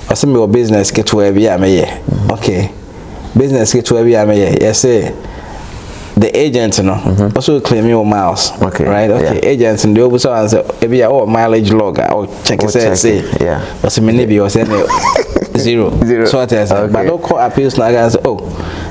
or some your business get to where we are. Okay, business get to where we are. Yes, say the agent, also claim your miles. Okay, right? Okay, agents and the over so answer. If you are mileage log, I'll check it. Say, what's the maybe or say zero. So what else? But don't call appeals now and say,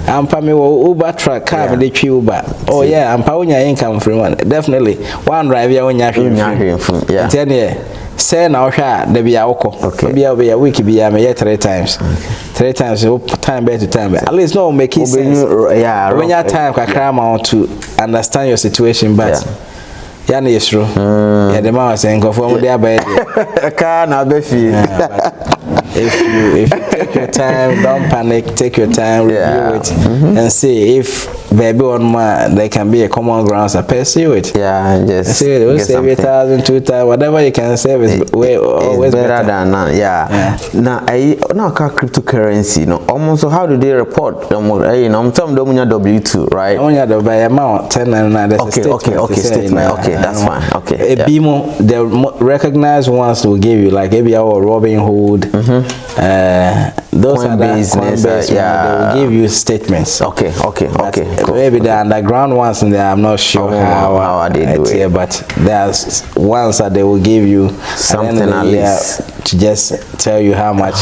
I'm paying Uber truck car with the Uber. Oh yeah, I'm paying your income from one. Definitely, one driver on your phone. Yeah. 10 years. Say now, there be a okay. Be a week, be a 3 times. 3 times, time by time. At least no make it sense. When you have time, I cram out to understand your situation, but. Yeah, it's true. Yeah, the man was saying, "Go for there, baby." If you take your time, don't panic. Take your time, review it, and see if baby on my there can be a common ground. So pursue it. Yeah, just see it. We'll save 1,000, 2,000, whatever you can save is way always better than none. Yeah. Now, now cryptocurrency. No, almost. So how do they report? I'm telling them W2, right? Only the by amount 1099. Okay, statement. Okay, that's fine. Okay. A BMO, the recognized ones will give you like maybe our Robin Hood. Those are Coinbase, they will give you statements. Okay. Cool. Maybe the underground ones in there, I'm not sure how they do it. But there's ones that they will give you something at least to just tell you how much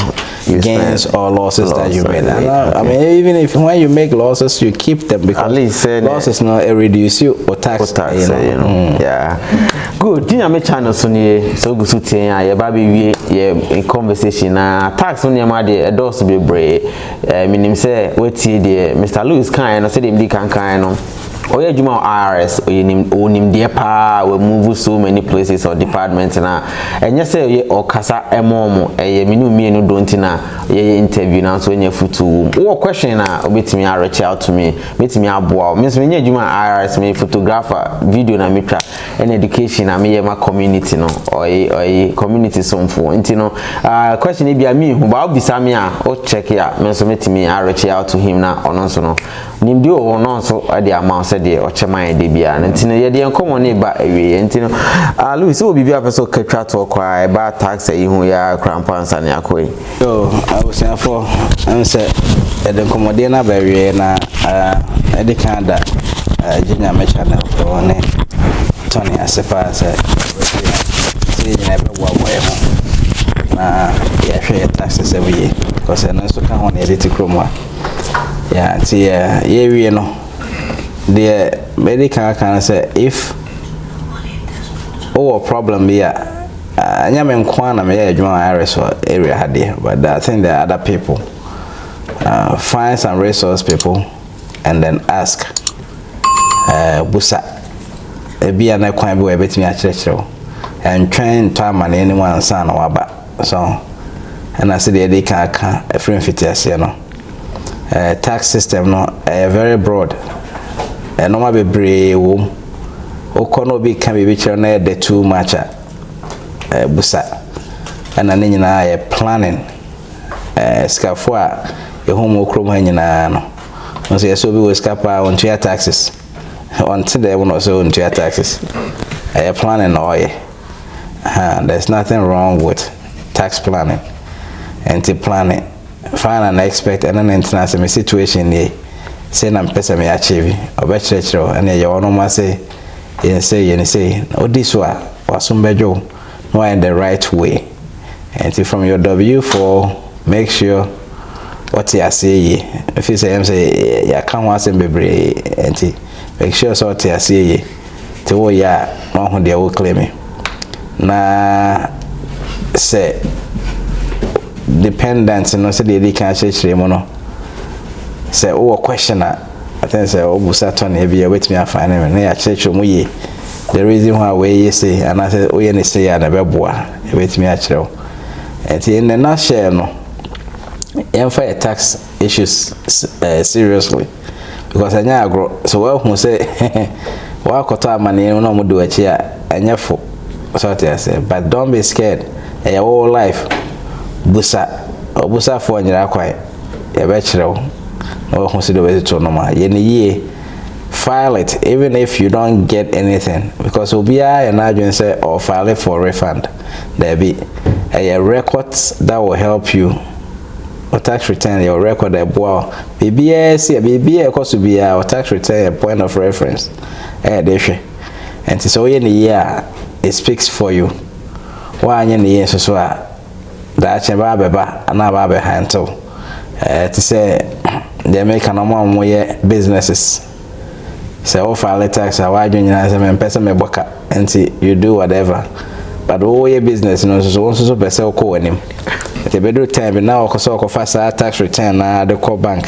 gains or losses that you made. I mean, even if when you make losses, you keep them because at least losses not reduce you or tax. Yeah. Good. Did you channel so good to tell you baby in conversation tax on your mother a dose be brave. Meaning say wait here Mr. Louis kind I said him kind no. Oya juma IRS onim dear pa we move so many places or departments na enye say o kasa emomo menu mienu don't na ye interview na so enye futu wo question na obetimi reach out to me betimi aboa me so enye juma IRS me photographer video na metwa and education na me ma community no or community somfo ntino question e bia me hu ba obisa me a o check ya me so metimi reach out to him na ono so no nimdi o no so the amount de ochema de bia ntino ye de enkomo ne ba awie ntino Louis so bibia person katwa to kwa e ba tax yi hu ya crampansa ne akoi yo I was saying for answer the enkomo de na ba awie na e de Canada jinya me channel for ne Tony asepa say see na be wo na ya hwe tax se be because na so kan ho na edit kromwa yeah see ye wie no the medical can say if problem here anyame nkwana me adwuma IRS area had but I think there are other people find some resource people and then ask busa ebi ana kwan bi we betimi a kyerɛkyerɛw and train to amane anyone san na waba so and I said they can a free fitias tax system no very broad and no be brave okono bi can be na the too much busa and ani nyina planning scafo a home okrom ha nyina no so yeso bi we scapa on to taxes on today we also on to taxes planning oil there's nothing wrong with tax planning and planning find an expert and an international situation here say na mpesa me achieve obechechero and you ono ma say you say this one wasumbejo no in the right way and from your W4 make sure what you say if you say ya kan wase bebre and make sure so what you say to wo ya no ho de wo claim na say dependent no say they can share no say o question I think say o busa ton e bia wait me afine me na ya church mu ye the reason why we say and I say o ye ne say ya na beboa e wait me a kire o and in the nutshell no for tax issues seriously because anya agro so we who say wa kota amane no mo do achi a anya fo so I say but don't be scared your whole life busa for nyira kwai ya be kire o no who see the way to no ma ye ye file it even if you don't get anything because obia and adwin say or file it for refund there be a records that will help you or tax return your record wow BBS BBA cost to be our tax return a point of reference and so in the year it speaks for you why in the year so that baba and baba handle to say they make an amount more businesses say oh file tax why do you and person me boka and you do whatever but all your business no so person ko anim the better time now so fast tax return na the core bank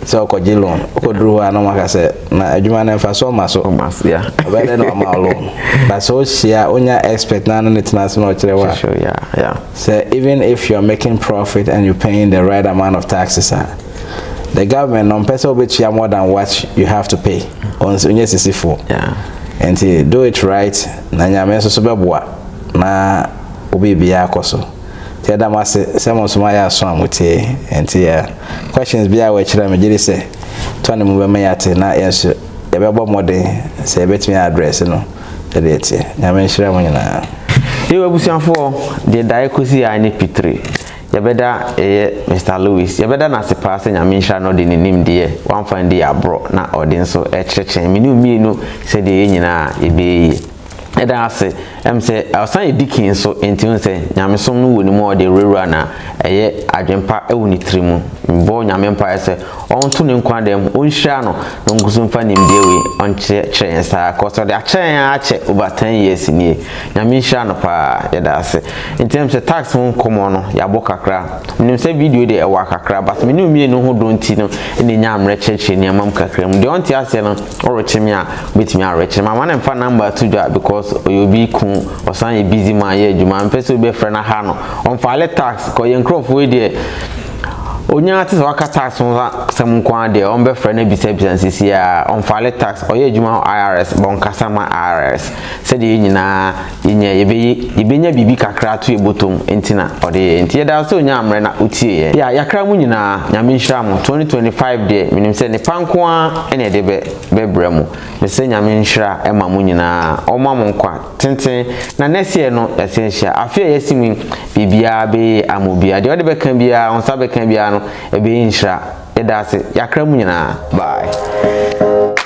so ko loan ko dru ha no maka say na adwuma na fa so maso yeah but then no loan but so share onya expect na no international kire wa sure yeah so even if you're making profit and you're paying the right amount of taxes the government no person will be more than what you have to pay on unyesisifu yeah and do it right na nyame so beboa na obi bia akoso tiada mase semo soma ya so amutie and questions bia we kira me giri se to ne mu be mayate na yenso ye bebo modern se betimi address no de tie nyame nhira mo nyina ye abusianfo de dai kosi ani pitre yabeda Mr. Louis yabeda na sepa se nyame nhira no de nim de wan fan de abro na odinso ekyerekyere mi no se de nyina ebe eda ase say asan edikin so entin say nyame som no woni mo de rewura na adwempa ewuni trimu mbo nyame mpa say onto ne nkwa dem onhia no no nguso mfa nim de we onche sa koso de ache over 10 years ni nyame nhia no pa eda ase entin say tax mo komo no ya bokakra nim say video de ewa kakra but me no no ho donti no ene nya amre cheche ni amam kakra mu de onti ase no orochemi a betimi areche mama na mfa number to do because oyobi kun osan busy man ye adwuma mpese be frɛ na ha no on file tax ko ye nkrofo we de onya ate so aka tax sam kwa de on be frɛ na bisa nsisi a on file tax o ye adwuma IRS bon kasama IRS se de nyina ye nya bibi kakra to ebotom entina o de entie da so onya amre na utie ye ya yakra mu nyina nyame nhira mu 2025 de minim se ne panko a ene de be brɛ mu me se nyame nhira e ma mu nyina o ma mu nkwa tenten na next year no essential afia yesimi bibia be amobia de o de be kan bia on sa be kan bia no ebe nhira eda se yakra mu nyina bye